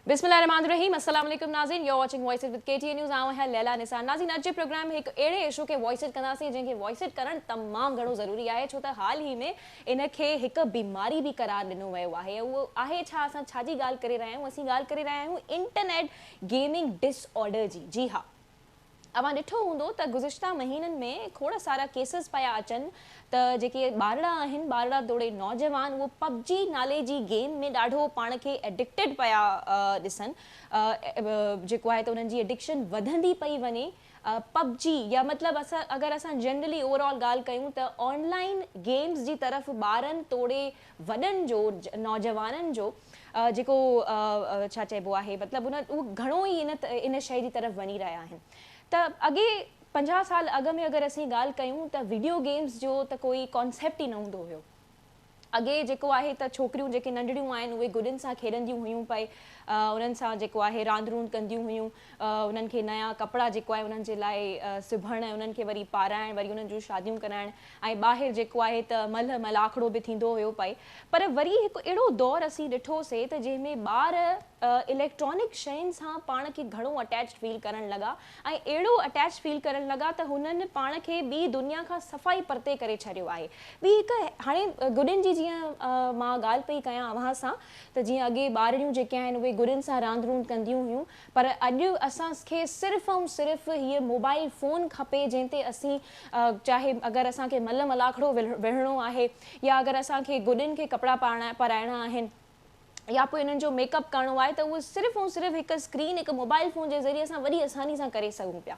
बिस्मिल्लाहिर्रहमानिर्रहीम अस्सलाम वालेकुम नाज़रीन, you watching voice with KTN news. आऊं है लैला निसार। नाज़रीन, अॼु जे प्रोग्राम में हिकु अहिड़े इशू खे वॉइस कंदासीं जंहिंखे वॉइस करणु तमामु घणो ज़रूरी आहे, छो त हाल ई में इनखे हिकु बीमारी बि करार ॾिनो वियो आहे। उहो आहे छा, असां छाजी ॻाल्हि करे रहिया आहियूं? असीं ॻाल्हि करे रहिया आहियूं इंटरनेट गेमिंग डिसऑर्डर जी। जी हा, अवां ॾिठो हूंदो त गुज़िश्ता महीननि में खोड़ सारा केसिस पिया अचनि त जेके ॿारड़ा आहिनि, ॿारड़ा तोड़े नौजवान, उहो पबजी नाले जी गेम में ॾाढो पाण खे एडिक्टेड पिया ॾिसनि। जेको आहे त उन्हनि जी एडिक्शन वधंदी पई वञे। पबजी या मतिलबु अगरि असां जनरली ओवरऑल ॻाल्हि कयूं त ऑनलाइन गेम्स जी तरफ़ ॿारनि तोड़े वॾनि जो, नौजवाननि जो जेको छा चइबो आहे, मतिलबु उहो घणो ई इन शइ जी तरफ़ वञी रहिया आहिनि। त अॻे 50 साल अॻ में अगरि असीं ॻाल्हि कयूं त वीडियो गेम्स जो त कोई कॉन्सेप्ट ई न हूंदो हुयो। अॻे जेको आहे त छोकिरियूं जेके नंढड़ियूं आहिनि उहे गुॾनि सां खेॾंदियूं हुयूं पई, उन्हनि सां जेको आहे रांदि रूंद कंदियूं हुयूं, उन्हनि खे नया कपिड़ा जेको आहे उन्हनि जे लाइ सिबणु, उन्हनि खे वरी पाराइणु, वरी उन्हनि जूं शादियूं कराइणु, ऐं ॿाहिरि जेको आहे त मलाखड़ो बि थींदो हुयो पई। पर वरी हिकु अहिड़ो दौरु असीं ॾिठोसीं त जंहिंमें ॿार इलेक्ट्रॉनिक शयुनि सां पाण खे घणो अटैच फील करणु लॻा, ऐं अहिड़ो अटैच फील करणु लॻा त हुननि पाण खे ॿी दुनिया खां सफ़ाई परते करे छॾियो आहे। ॿी हिकु हाणे गुॾनि जी जीअं मां ॻाल्हि पई कयां अव्हां सां, त जीअं अॻे ॿारड़ियूं जेके आहिनि उहे गुॾनि सां रांदि रूंद कंदियूं हुयूं, पर अॼु असांखे सिर्फ़ु ऐं सिर्फ़ु हीअ मोबाइल फ़ोन खपे जंहिं ते असीं चाहे अगरि असांखे मलाखड़ो विढ़णो आहे, या अगरि असांखे गुॾनि खे कपिड़ा पाराइणा आहिनि, या पोइ इन्हनि जो मेकअप करणो आहे, त उहो सिर्फ़ु ऐं सिर्फ़ु हिकु स्क्रीन, हिकु मोबाइल फ़ोन जे ज़रिए असां वॾी आसानी सां करे सघूं पिया।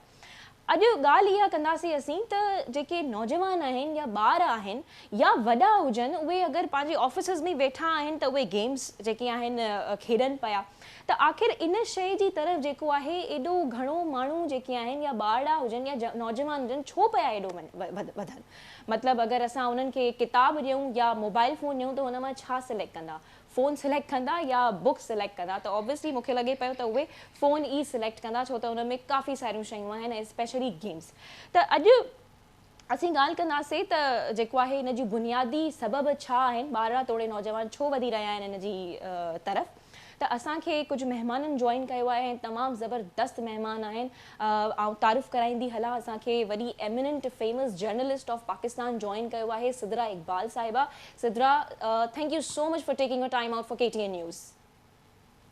अॼु ॻाल्हि इहा कंदासीं असीं त जेके नौजवान आहिनि या ॿार आहिनि या वॾा हुजनि, उहे अगरि पंहिंजे ऑफिसिस में वेठा आहिनि त उहे गेम्स जेके आहिनि खेॾनि पिया, त आख़िर इन शइ जी तरफ़ जेको आहे एॾो घणो माण्हू जेके आहिनि या ॿारड़ा हुजनि या नौजवान हुजनि, छो पिया एॾो वधनि? मतिलबु अगरि असां उन्हनि खे किताब ॾियूं या मोबाइल फ़ोन ॾियूं त हुन मां छा सिलेक्ट कंदा? फ़ोन सिलेक्ट कंदा या बुक सिलेक्ट कंदा? त ऑब्वियसली मूंखे लॻे पियो त उहे फ़ोन ई सिलेक्ट कंदा, छो त हुन में काफ़ी सारियूं शयूं आहिनि, स्पेशली गेम्स। त अॼु असीं ॻाल्हि कंदासीं त जेको आहे हिन जी बुनियादी सबब छा आहिनि, ॿारड़ा तोड़े नौजवान छो वधी रहिया आहिनि हिन जी तरफ़। त असांखे कुझु महिमाननि जॉइन कयो आहे, तमामु ज़बरदस्त महिमान आहिनि। ऐं तारीफ़ कराईंदी हलां, असांखे वॾी eminent famous journalist of Pakistan join कयो आहे, सिद्रा इक़बाल साहिबा। Sidra, thank you so much for taking your time out for KTN news.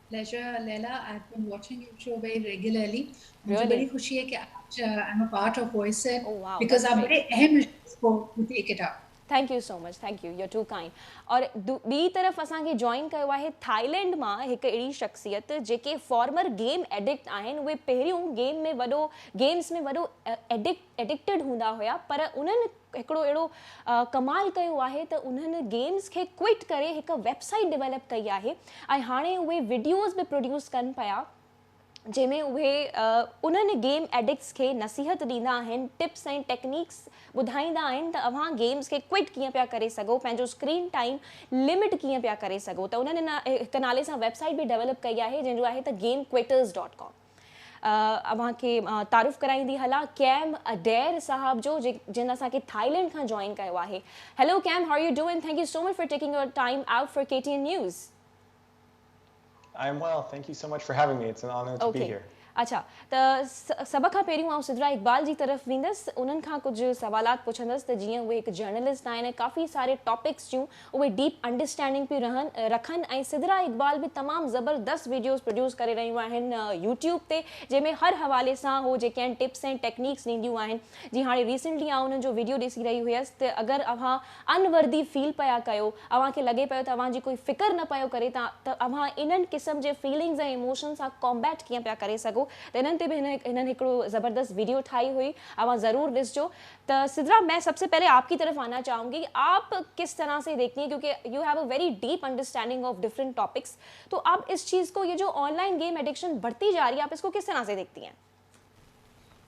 Pleasure, Leila. I've been watching your show very regularly. मुझे Really? बड़ी खुशी है कि आज I'm a part of Voice It Oh wow, because that's आप great. बड़े अहम issues को take it up. Thank you so much, thank you, your too kind. और ॿी तरफ़ असांखे जॉइन कयो आहे थाईलैंड मां हिकु अहिड़ी शख़्सियत जेके फॉर्मर गेम एडिक्ट आहिनि। उहे पहिरियों गेम्स में वॾो एडिक्टेड हूंदा हुया, पर उन्हनि हिकिड़ो अहिड़ो कमाल कयो आहे त उन्हनि गेम्स खे क्विट करे हिकु वेबसाइट डेवलप कई आहे, ऐं हाणे उहे वीडियोज़ बि प्रोड्यूस कनि पिया जंहिंमें उहे उन्हनि गेम एडिक्ट्स खे नसीहत ॾींदा आहिनि, टिप्स ऐं टेक्निक्स ॿुधाईंदा आहिनि त अव्हां गेम्स खे क्विट कीअं पिया करे सघो, पंहिंजो स्क्रीन टाइम लिमिट कीअं पिया करे सघो। त उन्हनि हिकु नाले सां वेबसाइट बि डेवलप कई आहे जंहिंजो आहे त gamequitters.com। अव्हांखे तारीफ़ कराईंदी हलां कैम अडेर साहब जो, जिन असांखे थाईलैंड खां जॉइन कयो आहे। Hello Kam, how are you doing? Thank you so much for taking your time out for KTN news. I'm well. Thank you so much for having me. It's an honor to be here. अच्छा, त सभ खां पहिरियों आउं सिद्रा इक़बाल जी तरफ़ वेंदसि, उन्हनि खां कुझु सवालात पुछंदसि त जीअं उहे हिकु जर्नलिस्ट आहिनि, काफ़ी सारे टॉपिक्स जूं उहे डीप अंडरस्टैंडिंग पियूं रखनि, ऐं सिद्रा इक़बाल बि तमामु ज़बरदस्त वीडियोज़ प्रोड्यूस करे रहियूं आहिनि यूट्यूब ते, जंहिंमें हर हवाले सां हो जेके आहिनि टिप्स ऐं टेक्निक्स ॾींदियूं आहिनि। जी हाणे रिसेंटली आउं उन्हनि जो वीडियो ॾिसी रही हुयसि त अगरि अव्हां अनवर्दी फील पिया कयो, अव्हांखे लॻे पियो त अव्हांजी कोई फ़िकर न पियो करे, त अव्हां इन्हनि क़िस्म जे फीलिंग्स ऐं इमोशन सां कॉम्बैट कीअं पिया करे सघो, त इन्हनि ते बि हिननि हिकिड़ो ज़बरदस्त वीडियो ठाही हुई, अवां ज़रूर ॾिसजो। त सिद्रा, मैं सबसे पहले आपकी तरफ आना चाहूँगी, आप किस तरह से देखती हैं, क्योंकि you have a very deep understanding of different topics, तो आप इस चीज़ को, ये जो ऑनलाइन गेम एडिक्शन बढ़ती जा रही है, आप इसको किस तरह से देखती हैं?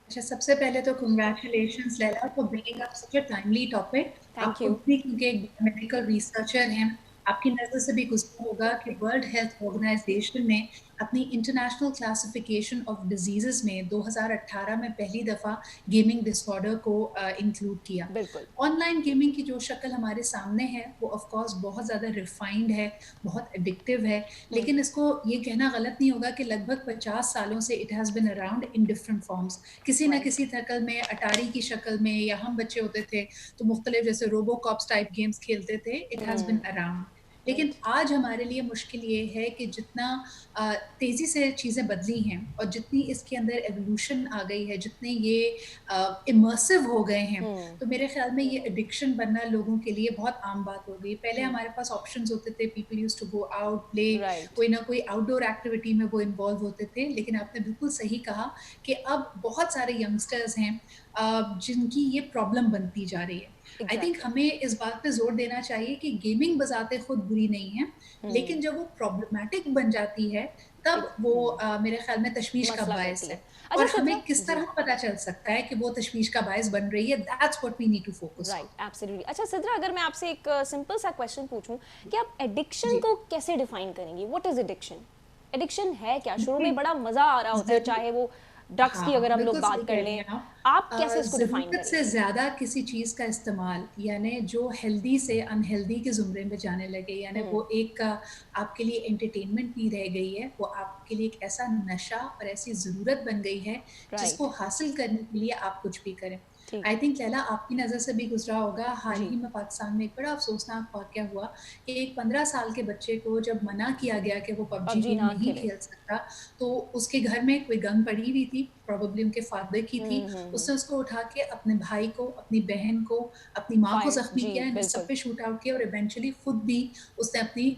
अच्छा, सबसे पहले तो congratulations Laila for bringing up such a timely topic. आप थैंक यू। खुद भी क्योंकि एक मेडिकल रिसर्चर हैं, आपकी नज़र से भी गुजरा होगा कि वर्ल्ड हेल्थ ऑर्गेनाइजेशन ने अपनी इंटरनेशनल क्लासिफिकेशन ऑफ डिजीजेस में 2018 में पहली दफ़ा गेमिंग डिसऑर्डर को इंक्लूड किया। बिल्कुल। ऑनलाइन गेमिंग की जो शक्ल हमारे सामने है वो ऑफ कोर्स बहुत ज़्यादा रिफाइंड है, बहुत एडिक्टिव है, लेकिन इसको ये कहना गलत नहीं होगा कि लगभग 50 सालों से it has been around in different forms. किसी न Right. किसी शक्ल में, अटारी की शक्ल में, या हम बच्चे होते थे तो मुख्तलिफ जैसे रोबोकॉप्स टाइप गेम्स खेलते थे, इट हैज़ बीन अराउंड। लेकिन आज हमारे लिए मुश्किल ये है कि जितना तेज़ी से चीज़ें बदली हैं और जितनी इसके अंदर एवोल्यूशन आ गई है, जितने ये इमर्सिव हो गए हैं, तो मेरे ख्याल में ये एडिक्शन बनना लोगों के लिए बहुत आम बात हो गई। पहले हमारे पास ऑप्शंस होते थे, people used to go out, play, Right. कोई ना कोई आउटडोर एक्टिविटी में वो इन्वॉल्व होते थे। लेकिन आपने बिल्कुल सही कहा कि अब बहुत सारे यंगस्टर्स हैं जिनकी ये प्रॉब्लम बनती जा रही है। I think Exactly. हमें इस बात पे जोर देना चाहिए कि गेमिंग बजाते खुद बुरी नहीं है, लेकिन जब वो प्रॉब्लमैटिक बन जाती है तब वो मेरे ख्याल में तशवीश का मसला बायस बनती है। है। अच्छा और हमें सिद्रा किस जी। तरह पता चल सकता है कि वो तशवीश का बायस बन रही है, that's what we need to focus on. Right, absolutely. अच्छा सिद्रा, अगर मैं आपसे एक सिंपल सा क्वेश्चन पूछूं कि आप एडिक्शन जी। को कैसे डिफाइन करेंगी? What is addiction? एडिक्शन है क्या? शुरू में देखिए, बड़ा मजा आ रहा होता है, ज़रूर चाहे वो ड्रग्स की अगर हाँ, हम लोग बिल्कुल सही बात कर कह रही लें, हैं आप। आप कैसे इसको डिफाइन ज़रूरत से करेंगी? ज़्यादा किसी चीज़ का इस्तेमाल, यानी जो हेल्दी से अनहेल्दी के ज़ुमरे में जाने लगे, यानी वो एक आपके लिए एंटरटेनमेंट नहीं रह गई है, वो आपके लिए एक ऐसा नशा और ऐसी ज़रूरत बन गई है, जिसको राइट। हासिल करने के लिए आप कुछ भी करें। ठीक। आई थिंक लैला, आपकी नज़र से भी गुज़रा होगा, हाल जी। ही में पाकिस्तान में एक बड़ा अफ़सोसनाक वाक़या हुआ कि एक 15 साल के बच्चे को जब मना किया गया कि वो पबजी पबजी गेम ना नहीं खेले। खेल सकता, तो उसके घर में कोई गन पड़ी हुई थी, प्रोबेबली उनके फादर की थी। उसने उसको उठा के अपने भाई को, अपनी बहन को, अपनी माँ को फायर ज़ख्मी जी, किया, इन सब बिल्कुल। पे शूट आउट किया और इवेंचुअली खुद भी उसने अपनी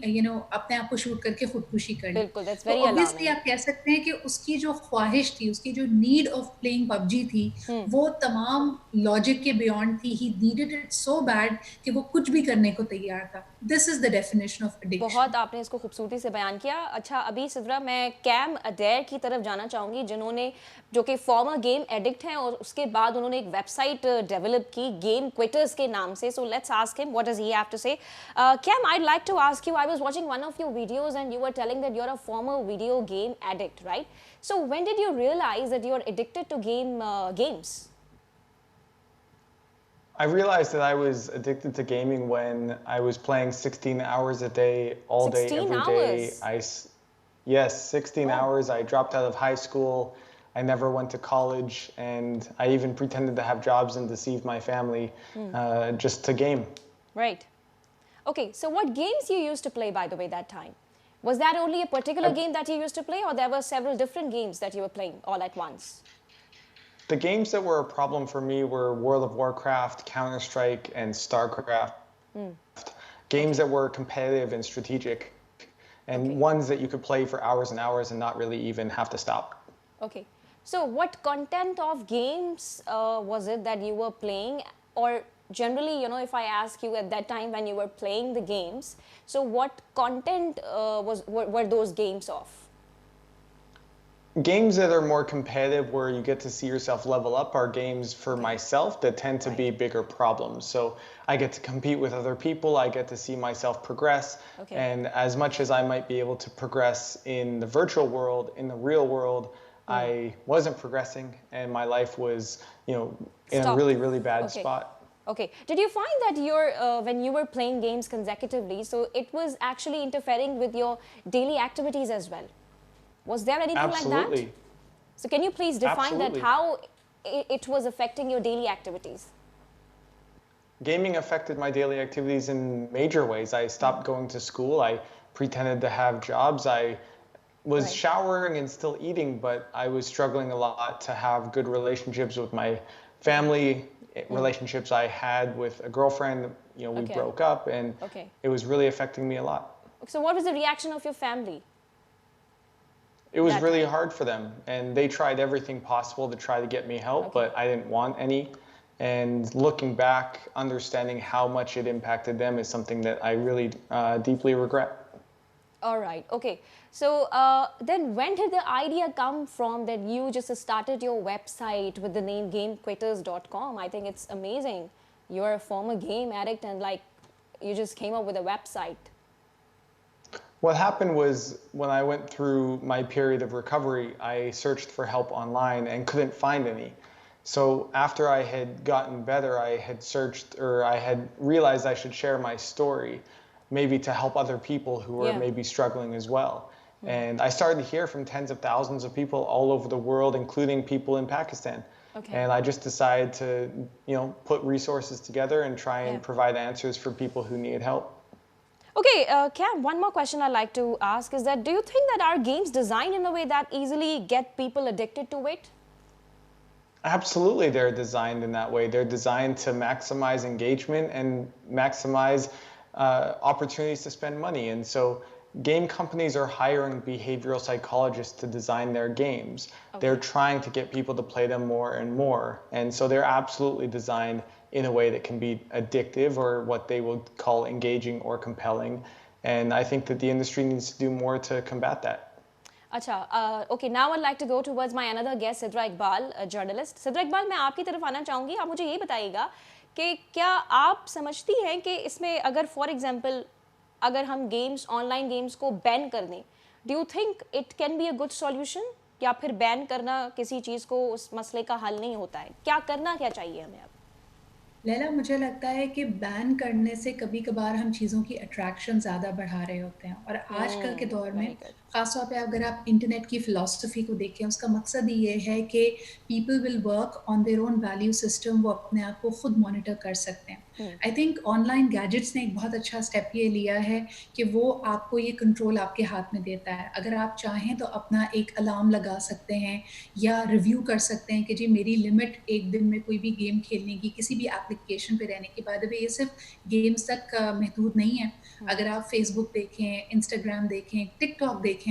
अपने आप को शूट करके खुदकुशी कर ली। बिल्कुल, दैट्स तो वेरी ऑब्वियसली अलार्मिंग। आप कह सकते हैं कि उसकी जो ख्वाहिश थी, उसकी जो नीड ऑफ प्लेइंग पबजी थी, वो तमाम लॉजिक के बियॉन्ड थी। He needed it so bad कि वो कुछ भी करने को तैयार था। This is the definition of addiction. बहुत आपने इसको खूबसूरती से बयान किया। अच्छा, अभी सिद्रा, मैं कैम अडेर की तरफ जाना चाहूँगी, जिन्होंने, जो कि फॉर्मर गेम एडिक्ट हैं, और उसके बाद उन्होंने एक वेबसाइट डेवलप की गेम क्विटर्स के नाम से। So let's ask him what does he have to say. Cam, I like to ask you, I was watching one of your videos and you were telling that you are a former video game addict, right? So when did you realize that you are addicted to games? I realized that I was addicted to gaming when I was playing 16 hours a day, all day, 16 every day. hours. Yes, 16 Oh. hours. I dropped out of high school. I never went to college, and I even pretended to have jobs and deceive my family just to game. Right. Okay, so what games you used to play, by the way, that time? Was that only a particular I, game that you used to play, or there were several different games that you were playing all at once? the games that were a problem for me were World of Warcraft, Counter-Strike, and StarCraft. Games that were competitive and strategic, and Okay. ones that you could play for hours and hours and not really even have to stop. Okay. So what content of games was it that you were playing? Or generally, if I ask you at that time when you were playing the games, so what content were those games of? Games that are more competitive where you get to see yourself level up are games for myself that tend to be bigger problems. So I get to compete with other people, I get to see myself progress. Okay. And as much as I might be able to progress in the virtual world, in the real world, I wasn't progressing and my life was, in a Stopped. really, really bad Okay. spot. Okay. Did you find that when you were playing games consecutively, so it was actually interfering with your daily activities as well? Was there anything like that? Absolutely. So can you please define Absolutely. that, how it was affecting your daily activities? Gaming affected my daily activities in major ways. I stopped going to school. I pretended to have jobs. I was Right. showering and still eating, but I was struggling a lot to have good relationships with my family, relationships I had with a girlfriend. We Okay. broke up, and Okay. it was really affecting me a lot. So what was the reaction of your family? It was That really time. hard for them, and they tried everything possible to try to get me help, Okay. but I didn't want any. And looking back, understanding how much it impacted them is something that I really deeply regret. All right. Okay. So then when did the idea come from that you just started your website with the name gamequitters.com? I think it's amazing. You're a former game addict and you just came up with a website. What happened was when I went through my period of recovery, I searched for help online and couldn't find any. So after I had gotten better, I had searched, or I had realized I should share my story, maybe to help other people who were maybe struggling as well. And I started to hear from tens of thousands of people all over the world, including people in Pakistan. Okay. And I just decided to, put resources together and try and provide answers for people who need help. Okay, Cam, one more question I'd like to ask is that do you think that our games designed in a way that easily get people addicted to it? Absolutely, they're designed in that way. They're designed to maximize engagement and maximize opportunities to spend money. And so game companies are hiring behavioral psychologists to design their games. They're trying to get people to play them more and more. And so they're absolutely designed in a way that can be addictive, or what they would call engaging or compelling. And I think that the industry needs to do more to combat that. अच्छा, okay, now I'd like to go towards my another guest, Sidra Iqbal, a journalist. Sidra Iqbal, मैं आपकी तरफ आना चाहूँगी. आप मुझे ये बताइएगा कि क्या आप समझती हैं कि इसमें अगर फॉर एग्जांपल अगर हम गेम्स, ऑनलाइन गेम्स को बैन कर दें, do you think it can be a good solution, या फिर बैन करना किसी चीज़ को उस मसले का हल नहीं होता है? क्या करना क्या चाहिए हमें अब? लैला, मुझे लगता है कि बैन करने से कभी कभार हम चीज़ों की अट्रैक्शन ज़्यादा बढ़ा रहे होते हैं, और आजकल के दौर में ख़ासतौर पे अगर आप इंटरनेट की फ़िलॉसफी को देखें, उसका मकसद ही ये है कि people will work on their own value system, वो अपने आप को खुद मॉनिटर कर सकते हैं। आई थिंक ऑनलाइन गैजेट्स ने एक बहुत अच्छा स्टेप ये लिया है कि वो आपको ये कंट्रोल आपके हाथ में देता है। अगर आप चाहें तो अपना एक अलार्म लगा सकते हैं या रिव्यू कर सकते हैं कि जी मेरी लिमिट एक दिन में कोई भी गेम खेलने की, किसी भी एप्लीकेशन पे रहने की। बाय द वे, ये सिर्फ गेम्स तक महदूद नहीं है। अगर आप फेसबुक देखें, इंस्टाग्राम देखें, टिकटॉक देखें,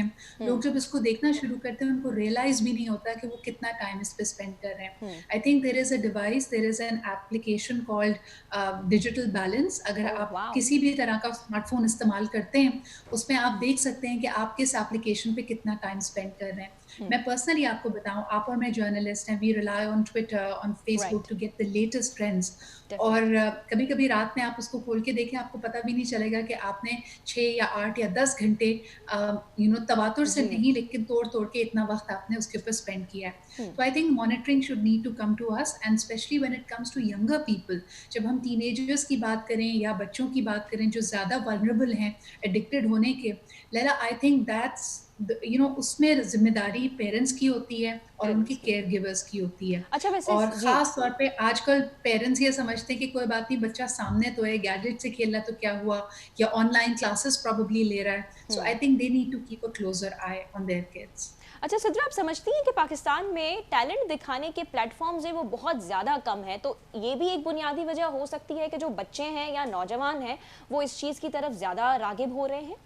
लोग जब इसको देखना शुरू करते हैं उनको रियलाइज भी नहीं होता कि वो कितना टाइम इस पे स्पेंड कर रहे हैं। I think there is a device, there is an application called digital balance. अगर आप किसी भी तरह का स्मार्टफोन इस्तेमाल करते हैं, उसमें आप देख सकते हैं कि आप किस एप्लीकेशन पे कितना टाइम स्पेंड कर रहे हैं। मैं पर्सनली आपको बताऊं, आप और मैं जर्नलिस्ट हैं, we rely on Twitter, on Facebook to get the latest trends. और कभी कभी रात में आप उसको खोल के देखें, आपको पता भी नहीं चलेगा कि आपने 6 या 8 या 10 घंटे तवातुर से नहीं, लेकिन तोड़ तोड़ के इतना वक्त आपने उसके ऊपर स्पेंड किया है। तो I think monitoring should need to come to us, and especially when it comes to younger people. जब हम टीनेजर्स की बात करें या बच्चों की बात करें जो ज़्यादा वल्नरेबल हैं एडिक्टेड होने के, लैला, आई थिंक दैट्स उसमें जिम्मेदारी पेरेंट्स की होती है और उनकी केयर गिवर्स की होती है। अच्छा, वैसे और ख़ास तौर पे आजकल पेरेंट्स ये समझते हैं कि कोई बात नहीं, बच्चा सामने तो है, गैजेट से खेल रहा है तो क्या हुआ, या ऑनलाइन क्लासेस प्रोबेबली ले रहा है। So I think they need to keep a closer eye on their kids. अच्छा सिद्रा, आप समझती हैं कि पाकिस्तान में टैलेंट दिखाने के प्लेटफॉर्म्स हैं वो बहुत ज़्यादा कम है, तो ये भी एक बुनियादी वजह हो सकती है कि जो बच्चे हैं या नौजवान हैं वो इस चीज़ की तरफ ज़्यादा राग़िब हो रहे हैं?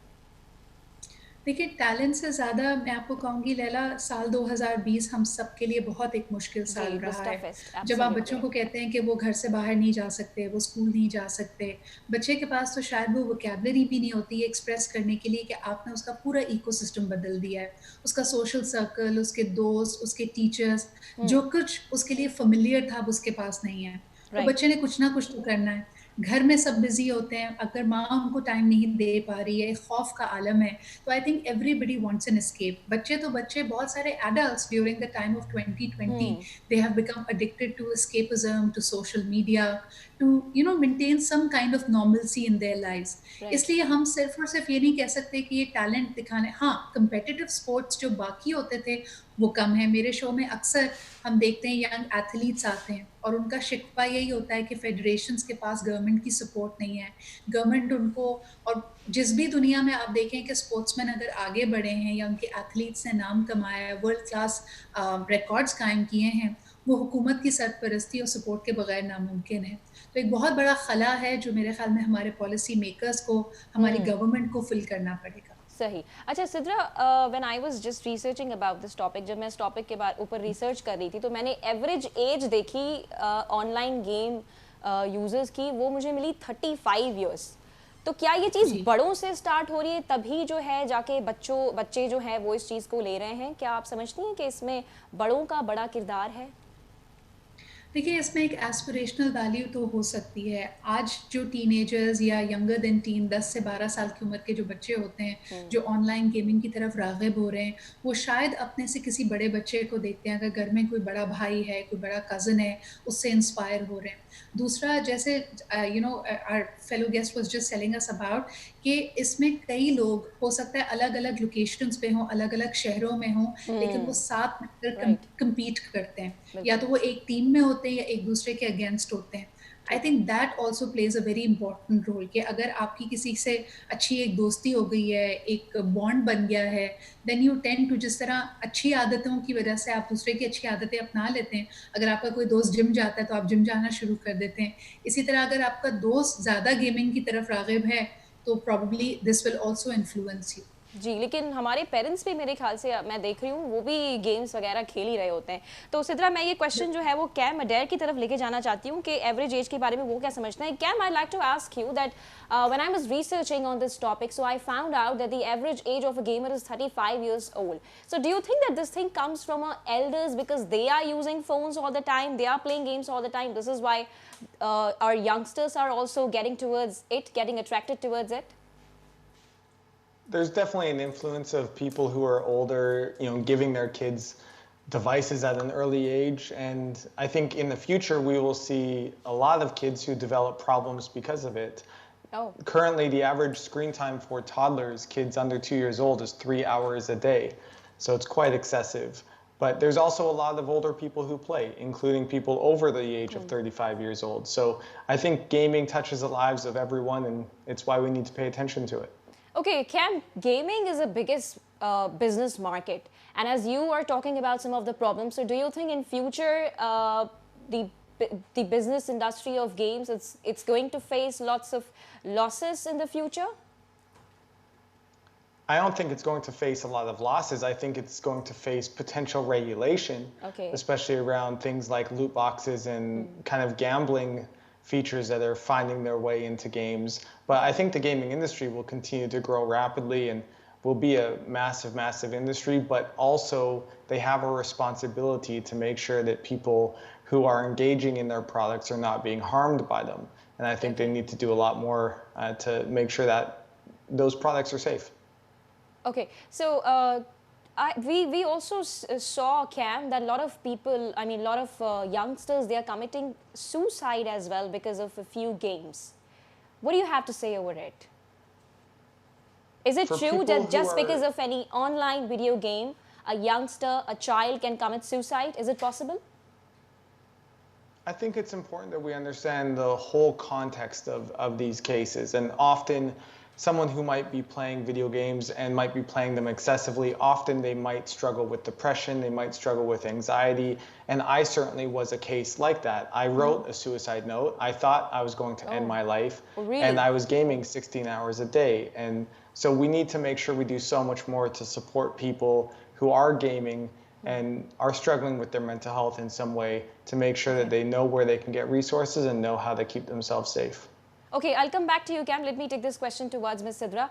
देखिए, टैलेंट से ज़्यादा मैं आपको कहूँगी लैला, साल 2020 हम सब के लिए बहुत एक मुश्किल साल रहा है। जब आप बच्चों को कहते हैं कि वो घर से बाहर नहीं जा सकते, वो स्कूल नहीं जा सकते, बच्चे के पास तो शायद वो वोकैबुलरी भी नहीं होती है एक्सप्रेस करने के लिए कि आपने उसका पूरा इकोसिस्टम बदल दिया है। उसका सोशल सर्कल, उसके दोस्त, उसके टीचर्स, जो कुछ उसके लिए फ़ैमिलियर था, अब उसके पास नहीं है। तो बच्चे ने कुछ ना कुछ तो करना है। घर में सब बिज़ी होते हैं, अगर माँ उनको टाइम नहीं दे पा रही है, खौफ का आलम है, तो I think everybody wants an escape. बच्चे तो बच्चे, बहुत सारे adults during the time of 2020 they have become addicted to escapism, to social media, to maintain some kind of normalcy in their lives. इसलिए हम सिर्फ और सिर्फ ये नहीं कह सकते कि ये टैलेंट दिखाने, हाँ, कंपेटिटिव स्पोर्ट्स जो बाकी होते थे वो कम है। मेरे शो में अक्सर हम देखते हैं यंग एथलीट्स आते हैं और उनका शिकवा यही होता है कि फेडरेशंस के पास गवर्नमेंट की सपोर्ट नहीं है। गवर्नमेंट उनको, और जिस भी दुनिया में आप देखें कि स्पोर्ट्समैन अगर आगे बढ़े हैं या उनके एथलीट्स ने नाम कमाया है, वर्ल्ड क्लास रिकॉर्ड्स कायम किए हैं, वो हुकूमत की सरपरस्ती और सपोर्ट के बगैर नामुमकिन है। तो एक बहुत बड़ा खला है जो मेरे ख्याल में हमारे पॉलिसी मेकर्स को, हमारी गवर्नमेंट को फिल करना पड़ेगा। सही। अच्छा Sidra, when I was just researching about this topic, जब मैं इस टॉपिक के ऊपर रिसर्च कर रही थी तो मैंने एवरेज एज देखी ऑनलाइन गेम यूजर्स की, वो मुझे मिली 35 इयर्स। तो क्या ये चीज़ बड़ों से स्टार्ट हो रही है तभी जो है जाके बच्चे जो है वो इस चीज़ को ले रहे हैं? क्या आप समझती हैं कि इसमें बड़ों का बड़ा किरदार है? देखिए, इसमें एक एस्पिरेशनल वैल्यू तो हो सकती है। आज जो टीनेजर्स या यंगर देन टीन 10 से 12 साल की उम्र के जो बच्चे होते हैं, जो ऑनलाइन गेमिंग की तरफ राग़िब हो रहे हैं, वो शायद अपने से किसी बड़े बच्चे को देखते हैं, अगर घर में कोई बड़ा भाई है, कोई बड़ा कज़िन है, उससे इंस्पायर हो रहे हैं। दूसरा, जैसे our fellow guest was just telling us about कि इसमें कई लोग हो सकता है अलग-अलग लोकेशंस पे हों, अलग-अलग शहरों में हों, लेकिन वो साथ मिलकर राइट, कम्पीट करते हैं। या बिल्कुल। तो वो एक टीम में होते हैं या एक दूसरे के अगेंस्ट होते हैं। आई ठीक है। Think that also plays a very important role कि अगर आपकी किसी से अच्छी एक दोस्ती हो गई है, एक बॉन्ड बन गया है, देन यू टेंड टू, जिस तरह अच्छी आदतों की वजह से आप दूसरे की अच्छी आदतें अपना लेते हैं। अगर आपका कोई दोस्त जिम जाता है तो आप जिम जाना शुरू कर देते हैं। इसी तरह अगर आपका दोस्त ज़्यादा गेमिंग की तरफ राग़िब है तो probably this will also influence you. जी, लेकिन हमारे पेरेंट्स भी मेरे ख़्याल से मैं देख रही हूँ, वो भी गेम्स वग़ैरह खेल ही रहे होते हैं। तो सिद्रा, मैं ये क्वेश्चन जो है वो कैम अडेर की तरफ लेके जाना चाहती हूँ कि एवरेज एज के बारे में वो क्या समझते हैं। Kam, I like to ask you that when I was researching on this topic, so I found out that the average age of a gamer is 35 years old. So do you think that this thing comes from our elders because they are using phones all the time, they are playing games all the time? This is why our youngsters are also getting towards it, getting attracted towards it? There's definitely an influence of people who are older, giving their kids devices at an early age. And I think in the future, we will see a lot of kids who develop problems because of it. Oh, Currently, the average screen time for toddlers, kids under 2 years old, is 3 hours a day. So it's quite excessive. But there's also a lot of older people who play, including people over the age of 35 years old. So I think gaming touches the lives of everyone, and it's why we need to pay attention to it. okay, Cam, gaming is the biggest business market, and as you are talking about some of the problems, so do you think in future the the business industry of games it's going to face lots of losses in the future? I don't think it's going to face a lot of losses. I think it's going to face potential regulation, Okay. especially around things like loot boxes and kind of gambling features that are finding their way into games. But I think the gaming industry will continue to grow rapidly and will be a massive, massive industry. But also, they have a responsibility to make sure that people who are engaging in their products are not being harmed by them. And I think they need to do a lot more to make sure that those products are safe. Okay, so we also saw, Cam, that a lot of people, I mean, a lot of youngsters, they are committing suicide as well because of a few games. What do you have to say over it? Is it For true people that who just because are of any online video game, a youngster, a child can commit suicide? Is it possible? I think it's important that we understand the whole context of these cases. And often, someone who might be playing video games and might be playing them excessively, often they might struggle with depression, they might struggle with anxiety. And I certainly was a case like that. I wrote a suicide note. I thought I was going to end my life. Oh, really? And I was gaming 16 hours a day. And so we need to make sure we do so much more to support people who are gaming and are struggling with their mental health in some way to make sure that they know where they can get resources and know how to keep themselves safe. Okay, I'll come back to you, Cam. Let me take this question towards Ms. Sidra.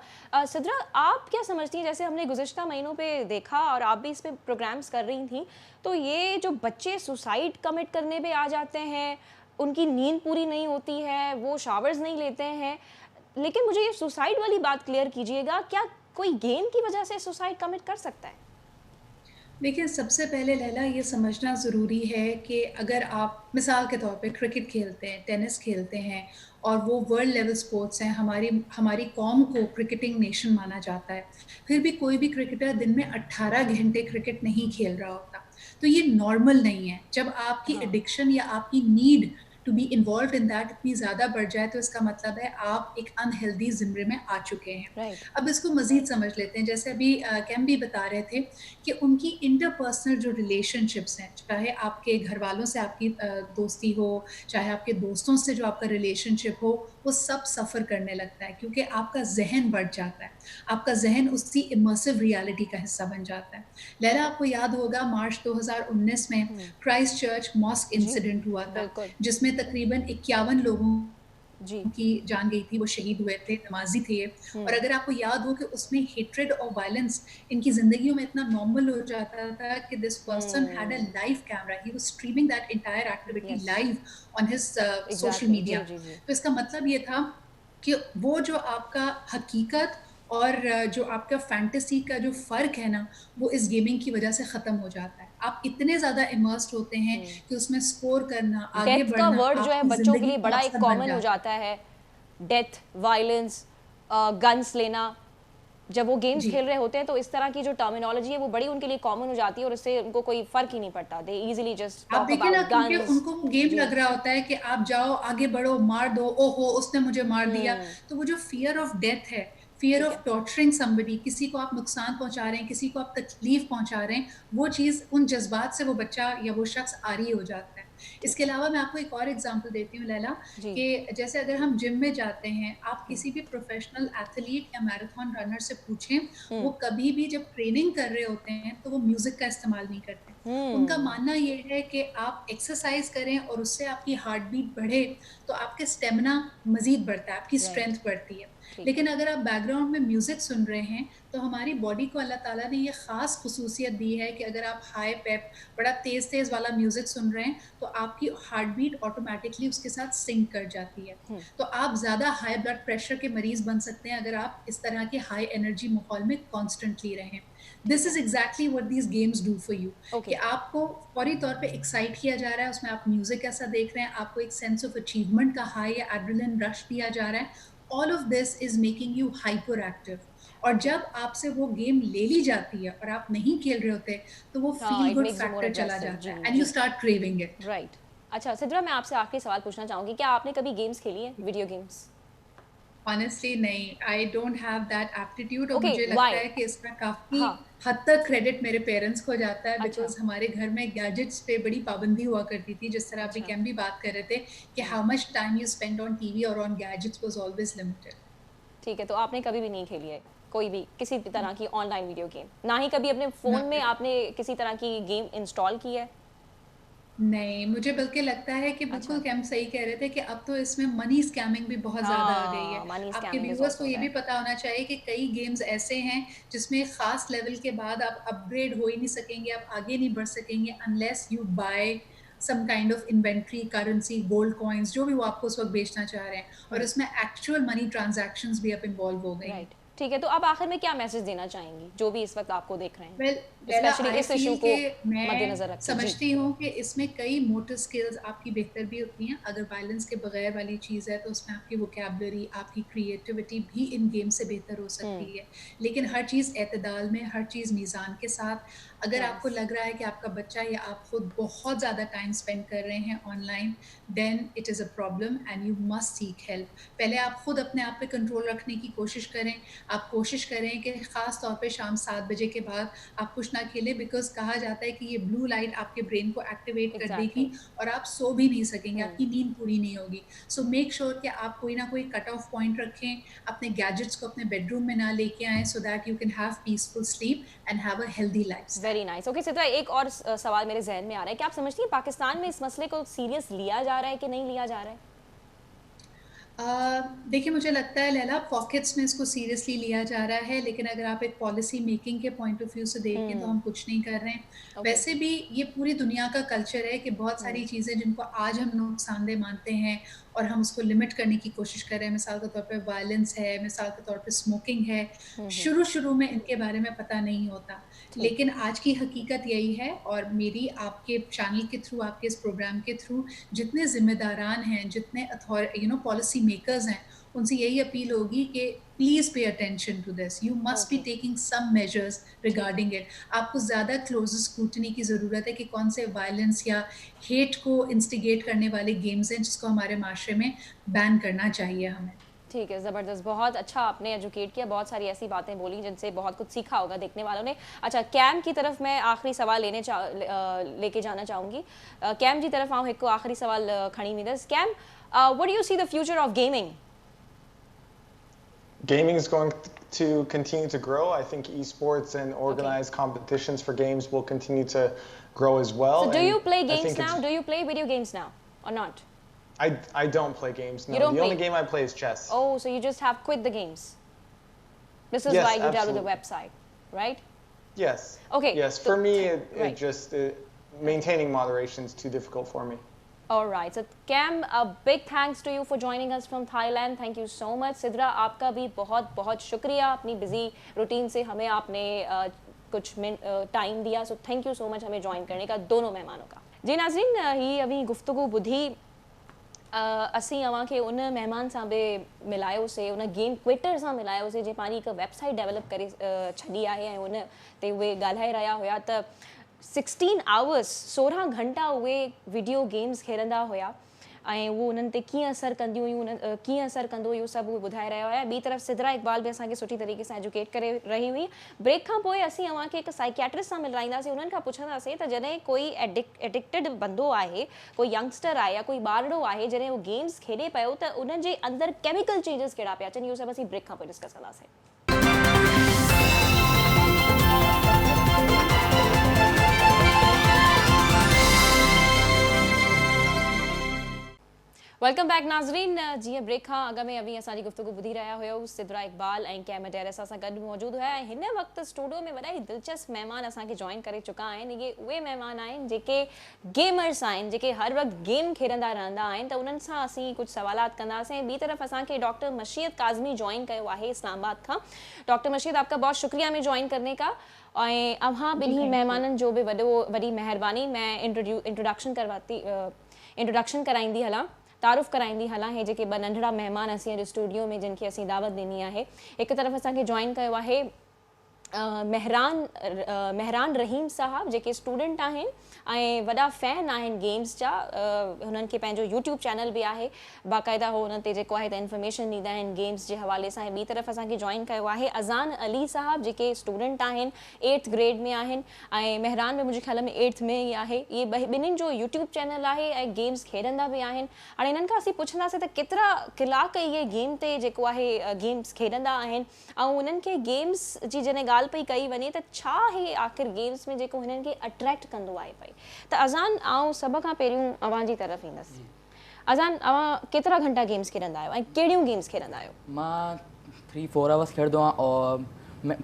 Sidra, आप क्या समझती हैं, जैसे हमने गुज़िश्ता महीनों पे देखा और आप भी इस पे प्रोग्राम्स कर रही थी, तो ये जो बच्चे सुसाइड कमिट करने पे आ जाते हैं, उनकी नींद पूरी नहीं होती है, वो शावर्स नहीं लेते हैं, लेकिन मुझे ये सुसाइड वाली बात क्लियर कीजिएगा, क्या कोई गेम की वजह से सुसाइड कमिट कर सकता है? देखिए, सबसे पहले लैला ये समझना ज़रूरी है कि अगर आप मिसाल के तौर पे क्रिकेट खेलते हैं, टेनिस खेलते हैं और वो वर्ल्ड लेवल स्पोर्ट्स हैं, हमारी हमारी कौम को क्रिकेटिंग नेशन माना जाता है। फिर भी कोई भी क्रिकेटर दिन में 18 घंटे क्रिकेट नहीं खेल रहा होता। तो ये नॉर्मल नहीं है। जब आपकी एडिक्शन या आपकी need to be involve in that इतनी ज़्यादा बढ़ जाए तो इसका मतलब है आप एक अनहेल्दी ज़िम्रे में आ चुके हैं। Right. अब इसको मज़ीद समझ लेते हैं, जैसे अभी कैम भी बता रहे थे कि उनकी इंटरपर्सनल जो रिलेशनशिप्स हैं, चाहे आपके घर वालों से आपकी दोस्ती हो, चाहे आपके दोस्तों से जो आपका रिलेशनशिप हो, वो सब सफ़र करने लगता है क्योंकि आपका ज़हन बढ़ जाता है। आपका ज़हन उसी इमर्सिव रियलिटी का हिस्सा बन जाता है। लैला, आपको याद होगा मार्च 2019 में क्राइस्ट चर्च मॉस्क इंसिडेंट हुआ था, बिल्कुल। जिसमें तकरीबन 51 लोगों जी। की जान गई थी, वो शहीद हुए थे, नमाजी थे ये। और अगर आपको याद हो कि उसमें हेट्रेड और वायलेंस इनकी ज़िंदगियों में इतना नॉर्मल हो जाता था कि this person had a live camera, he was streaming that entire activity yes, live on his social exactly. Media. जी, जी, जी। तो इसका मतलब ये था कि वो जो आपका हकीकत और जो आपका फैंटेसी का जो फ़र्क है ना, वो इस गेमिंग की वज़ह से ख़त्म हो जाता है। आप इतने ज़्यादा इमर्स्ड होते हैं हुँ। कि उसमें स्कोर करना, आगे डेथ का बढ़ना वर्ड जो है आपकी बच्चों के ज़िंदगी लिए का बड़ा एक मकसद बन कॉमन हो जाता है। जाता है। डेथ, वायलेंस, गन्स लेना। जब वो गेम्स जी। खेल रहे होते हैं तो इस तरह की जो टर्मिनोलॉजी है वो बड़ी उनके लिए कॉमन हो जाती है और उससे उनको कोई फ़र्क ही नहीं पड़ता। दे ईज़िली जस्ट आप टॉक देखिए ना, अबाउट क्योंकि गन्स। उनको वो गेम जी। लग रहा होता है कि आप जाओ, आगे बढ़ो, मार दो, ओहो! उसने मुझे मार दिया। हुँ, तो वो जो फ़ियर ऑफ डेथ है, फ़ियर ठीक ऑफ है। टॉर्चरिंग समबडी, किसी को आप नुकसान पहुँचा रहे हैं, किसी को आप तकलीफ़ पहुँचा रहे हैं, वो चीज़ उन जज़्बात से वो बच्चा या वो शख़्स आरी हो जाता है। ठीक इसके है। अलावा मैं आपको एक और एग्ज़ाम्पल देती हूँ लैला, जी। कि जैसे अगर हम जिम में जाते हैं, आप किसी भी प्रोफ़ेशनल एथलीट या मैराथन रनर से पूछें, हुँ। वो कभी भी जब ट्रेनिंग कर रहे होते हैं, तो वो म्यूज़िक का इस्तेमाल नहीं करते। उनका हुँ, मानना ये है कि आप एक्सरसाइज करें और उससे आपकी हार्ट बीट बढ़े, तो आपके स्टेमिना मज़ीद बढ़ता है, आपकी राइट, स्ट्रेंथ बढ़ती है। ठीक है। लेकिन अगर आप बैकग्राउंड में म्यूज़िक सुन रहे हैं, तो हमारी बॉडी को अल्लाह ताला ने ये ख़ास ख़ुसूसियत दी है कि अगर आप हाई पेप, बड़ा तेज़-तेज़ वाला म्यूज़िक सुन रहे हैं, तो आपकी हार्ट बीट ऑटोमैटिकली उसके साथ सिंक कर जाती है। हुँ, तो आप ज़्यादा हाई ब्लड प्रेशर के मरीज़ बन सकते हैं, अगर आप इस तरह के हाई एनर्जी माहौल में कॉन्स्टेंटली रहें। ठीक दिस है। Is exactly what these games do for you, कि ओके। आपको फौरी तौर पे एक्साइट किया जा रहा है, उसमें आप म्यूज़िक ऐसा देख रहे हैं, आपको एक सेंस ऑफ अचीवमेंट का हाई या एड्रेनलिन रश दिया जा रहा है। All of this is making you hyper active. और ओके। जब आपसे वो गेम ले ली जाती है और आप नहीं खेल रहे होते, तो वो हाँ, feel it good makes you more factor चला एग्रेसिव। जाता जी, है एंड यू जी। Start craving it. राइट। अच्छा सिद्रा, मैं आपसे आखिरी सवाल पूछना चाहूँगी, क्या आपने कभी गेम्स खेली हैं, वीडियो गेम्स? ऑनेस्टली नहीं, I don't have that aptitude, और ओके, मुझे लगता व्हाई? है कि इसका काफ़ी हाँ, हद तक क्रेडिट मेरे पेरेंट्स को जाता है, अच्छा, बिकॉज़ हमारे घर में गैजेट्स पे बड़ी पाबंदी हुआ करती थी, जिस तरह अभी अच्छा। कैम भी बात कर रहे थे कि hmm, how much time you spend on TV और on gadgets was always limited. ठीक है, तो आपने कभी भी नहीं खेली है, कोई भी, किसी भी तरह की ऑनलाइन वीडियो गेम? ना ही कभी अपने फ़ोन में न आपने किसी तरह की गेम इंस्टॉल की है? नहीं, मुझे बल्कि लगता है कि बिल्कुल अच्छा। कैम सही कह रहे थे कि अब तो इसमें मनी स्कैमिंग भी बहुत ज़्यादा आ गई है। हाँ, मनी आपके स्कैमिंग इज़ व्यूअर्स को ऑल्सो ये भी देयर। पता होना चाहिए कि कई गेम्स ऐसे हैं जिसमें ख़ास लेवल के बाद आप अपग्रेड हो ही नहीं सकेंगे, आप आगे नहीं बढ़ सकेंगे unless you buy some kind of inventory, currency, gold coins, जो भी वो आपको उस वक़्त बेचना चाह रहे हैं, और हुँ, इसमें एक्चुअल मनी ट्रांज़ैक्शंस भी अब इन्वॉल्व हो गई हैं। राइट। ठीक है, तो अब आखिर में क्या मैसेज देना चाहेंगी, जो भी इस वक़्त आपको देख रहे हैं? वेल, लैला, स्पेशली आई इस इश्यू फील कि को मैं मद्देनज़र रखते। जी। समझती हूँ कि इसमें कई मोटर स्किल्स आपकी बेहतर भी होती हैं। अगर वायलेंस के बगैर वाली चीज़ है, तो उसमें आपकी वोकैब्युलरी, आपकी क्रिएटिविटी भी इन गेम से बेहतर हो हुँ, सकती है। लेकिन हर चीज़ एतदाल में, हर चीज़ मीज़ान के साथ। अगर आपको नाइस। लग रहा है कि आपका बच्चा या आप खुद बहुत ज़्यादा टाइम स्पेंड कर रहे हैं online, then it is a problem and you must seek help. पहले आप खुद अपने आप पे कंट्रोल रखने की कोशिश करें। आप कोशिश करें कि ख़ास तौर पे शाम 7 बजे के बाद आप कुछ ना खेलें, बिकॉज़ कहा जाता है कि ये ब्लू लाइट आपके ब्रेन को एक्टिवेट कर देगी एग्ज़ैक्टली। और आप सो भी नहीं सकेंगे, हुँ, आपकी नींद पूरी नहीं होगी। सो मेक श्योर कि आप कोई ना कोई कट ऑफ पॉइंट रखें, अपने गैजेट्स को अपने बेडरूम में ना लेके आएँ, so that you can have peaceful sleep and have a healthy lifestyle. Very nice. Okay Sidra, एक और सवाल मेरे ज़हन में आ रहा है, क्या आप समझती हैं पाकिस्तान में इस मसले को सीरियस लिया जा रहा है कि नहीं लिया जा रहा है? अ, देखिए, मुझे लगता है लैला, पॉकेट्स में इसको सीरियसली लिया जा रहा है, लेकिन अगर आप एक पॉलिसी मेकिंग के पॉइंट ऑफ व्यू से देखें तो हुँ, हम कुछ नहीं कर रहे हैं। ओके। वैसे भी ये पूरी दुनिया का कल्चर है कि बहुत हुँ, सारी चीज़ें जिनको आज हम नुकसानदेह मानते हैं और हम उसको लिमिट करने की कोशिश कर रहे हैं, मिसाल के तौर पे वायलेंस है, मिसाल के तौर पे स्मोकिंग है, हुँ, हुँ, शुरू-शुरू में इनके बारे में पता नहीं होता। ठीक। लेकिन आज की हकीकत यही है, और मेरी आपके चैनल के थ्रू, आपके इस प्रोग्राम के थ्रू जितने ज़िम्मेदारान हैं, जितने पॉलिसी मेकर्स हैं, उनसे यही अपील होगी कि please pay attention to this, you must be okay, taking some measures ठीक है। Regarding it. आपको ज़्यादा क्लोज़र स्क्रूटनी की ज़रूरत है कि कौन से वायलेंस या हेट को इंस्टिगेट करने वाले गेम्स हैं जिसको हमारे माशरे में बैन करना चाहिए हमें। ठीक है, ज़बरदस्त। बहुत अच्छा आपने एजुकेट किया, बहुत सारी ऐसी बातें बोली जिनसे बहुत कुछ सीखा होगा देखने वालों ने। अच्छा, कैम की तरफ मैं आखिरी सवाल लेके जाना चाहूँगी। कैम जी तरफ आऊँ, हिकु आखिरी सवाल खणी ईंदसि। Cam, what do you see the future of gaming? Gaming is going to continue to grow. I think esports and okay. organized competitions for games will continue to grow as So well. do And you play I games think now? it's Do you play video games now or not? I don't play games. You No, don't the only play? game I play is chess. Oh, so you just have quit the games. This is Yes, why you download the absolutely. website, right? Yes. Okay, Yes, so- for me, right. it just maintaining moderation is too difficult for me. All right. So Cam, a big thanks to you for joining us from Thailand. Thank you so much. Sidra, आपका भी बहुत बहुत शुक्रिया अपनी busy routine से हमें आपने कुछ टाइम दिया. So thank you so much हमें ज्वाइन करने का दोनों मेहमानों का. जी नाज़रीन, ही अभी गुफ्तगू बुधी असी अवां खे उन मेहमान सां बि मिलायोसीं, उन गेम क्विटर सां मिलायोसीं जे पंहिंजी हिकु वेबसाइट डेवलप करे छॾी आहे ऐं उन ते उहे ॻाल्हाए रहिया हुया त 16 आवर्स 16 घंटा उहे वीडियो गेम्स खेॾंदा हुया ऐं उहो उन्हनि ते कीअं असरु कंदियूं हुयूं, कीअं असरु कंदो इहो सभु उहे ॿुधाए रहिया हुया. ॿी तरफ़ सिद्रा इक़बाल बि असांखे सुठी तरीक़े सां एजुकेट करे रही हुई. ब्रेक खां पोइ असीं अव्हांखे हिकु साइकियाट्रिस्ट सां मिलाईंदासीं. उन्हनि खां पुछंदासीं त जॾहिं कोई एडिक्टेड बंदो आहे, कोई यंगस्टर आहे या कोई ॿारड़ो आहे, जॾहिं उहो गेम्स खेॾे पियो त उन्हनि जे अंदरि केमिकल चेंजिस कहिड़ा पिया अचनि. इहो सभु असीं ब्रेक खां पोइ डिस्कस कंदासीं. वेलकम बैक नाज़रीन. जीअं ब्रेक खां अॻु में अभी असांजी गुफ्तगू ॿुधी रहिया हुयो, सिद्रा इक़बाल ऐं कैम टेरेस असां गॾु मौजूदु हुया. ऐं हिन वक़्तु स्टूडियो में वॾा ई दिलचस्प महिमान असांखे जॉइन करे चुका आहिनि. इहे उहे महिमान आहिनि जेके गेमर्स आहिनि, जेके हर वक़्तु गेम खेॾंदा रहंदा आहिनि. त उन्हनि सां असीं कुझु सवालात कंदासीं. ॿी तरफ़ असांखे डॉक्टर मशीयत काज़मी जॉइन कयो आहे इस्लामाबाद खां. डॉक्टर मशीयत, आपका बहुत शुक्रिया हमें ज्वाइन करने का. ऐं अव्हां ॿिन्ही मेहमाननि जो बि वॾी महिरबानी. मैं इंट्रोडक्शन कराईंदी हलां, तारुफ़ कराईंदी हलां. हे जेके ॿ नंढड़ा महिमान असीं अॼु स्टूडियो में जिन खे असीं दावत ॾिनी आहे. हिकु तरफ़ असांखे जॉइन कयो आहे महरान रहीम साहब, जेके स्टूडेंट आहिनि ऐं वॾा फैन आहिनि गेम्स जा. हुननि खे पंहिंजो यूट्यूब चैनल बि आहे, बाक़ाइदा हो हुन ते जेको आहे त इंफॉर्मेशन ॾींदा आहिनि गेम्स जे हवाले सां. ॿी तरफ़ असांखे जॉइन कयो आहे अज़ान अली साहब, जेके स्टूडेंट आहिनि, 8th ग्रेड में आहिनि ऐं महरान में मुंहिंजे ख्याल में 8th में ई आहे. इहे ॿिन्हिनि जो यूट्यूब चैनल आहे ऐं गेम्स खेॾंदा बि आहिनि. हाणे हिननि खां असीं पुछंदासीं त केतिरा कलाक इहे गेम ते जेको आहे गेम्स खेॾंदा आहिनि ऐं उन्हनि खे गेम्स जी जॾहिं ॻाल्हि पई कई वञे त छा हे आख़िर गेम्स में जेको हिननि खे अट्रैक्ट कंदो आहे पई. त अज़ान, आउं सभ खां पहिरियों अव्हां जी तरफ़ ईंदसि. अज़ान, अव्हां केतिरा घंटा गेम्स खेॾंदा आहियो ऐं कहिड़ियूं गेम्स खेॾंदा आहियो? मां 3-4 आवर्स खेॾंदो आहियां. और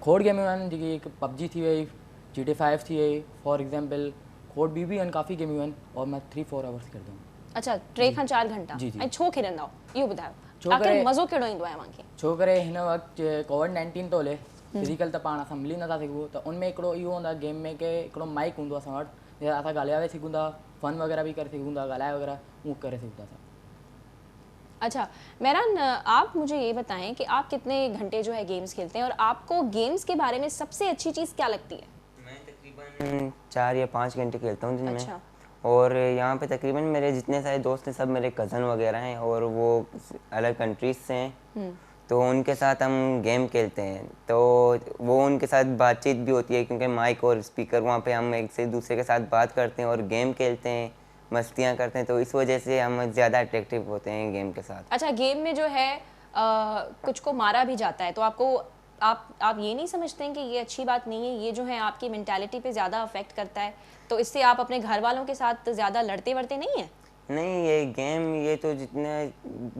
खोड़ गेमियूं आहिनि जेकी हिकु पबजी थी वई, GTA 5 थी वई फॉर एग्जाम्पल. खोड़ बि आहिनि, काफ़ी गेमियूं आहिनि और मां 3-4 आवर्स खेॾंदो आहियां. अच्छा, 3 खां 4 घंटा. जी, जी. ऐं छो खेॾंदा आहियो इहो ॿुधायो. छो आख़िर करे- मज़ो कहिड़ो ईंदो आहे अव्हांखे? छो करे हिन वक़्तु कोविड-19 तो हले, फिज़िकल त पाण असां मिली नथा सघूं. त उनमें हिकिड़ो इहो हूंदो आहे गेम में कि हिकिड़ो माइक हूंदो आहे असां वटि, जंहिं असां ॻाल्हाए वेही सघूं था, फन वग़ैरह बि करे सघूं था, ॻाल्हाए वग़ैरह उहो करे सघूं था असां. अच्छा महरान, आप मुझे ये बताएं कि आप कितने घंटे जो है गेम्स खेलते हैं और आपको गेम्स के बारे में सबसे अच्छी चीज़ क्या लगती है? मैं तकरीबन 4 या 5 घंटे खेलता हूँ दिन में. अच्छा. और यहाँ पे तकरीबन मेरे जितने सारे दोस्त हैं सब मेरे कज़न वगैरह हैं और वो अलग कंट्रीज से हैं. तो उनके साथ हम गेम खेलते हैं, तो वो उनके साथ बातचीत भी होती है क्योंकि माइक और स्पीकर वहाँ पे हम एक से दूसरे के साथ बात करते हैं और गेम खेलते हैं, मस्तियाँ करते हैं. तो इस वजह से हम ज़्यादा अट्रैक्टिव होते हैं गेम के साथ. अच्छा, गेम में जो है कुछ को मारा भी जाता है, तो आपको आप ये नहीं समझते हैं कि ये अच्छी बात नहीं है? ये जो है आपकी मेंटालिटी पे ज़्यादा अफेक्ट करता है, तो इससे आप अपने घर वालों के साथ ज़्यादा लड़ते वड़ते नहीं हैं? नहीं, ये गेम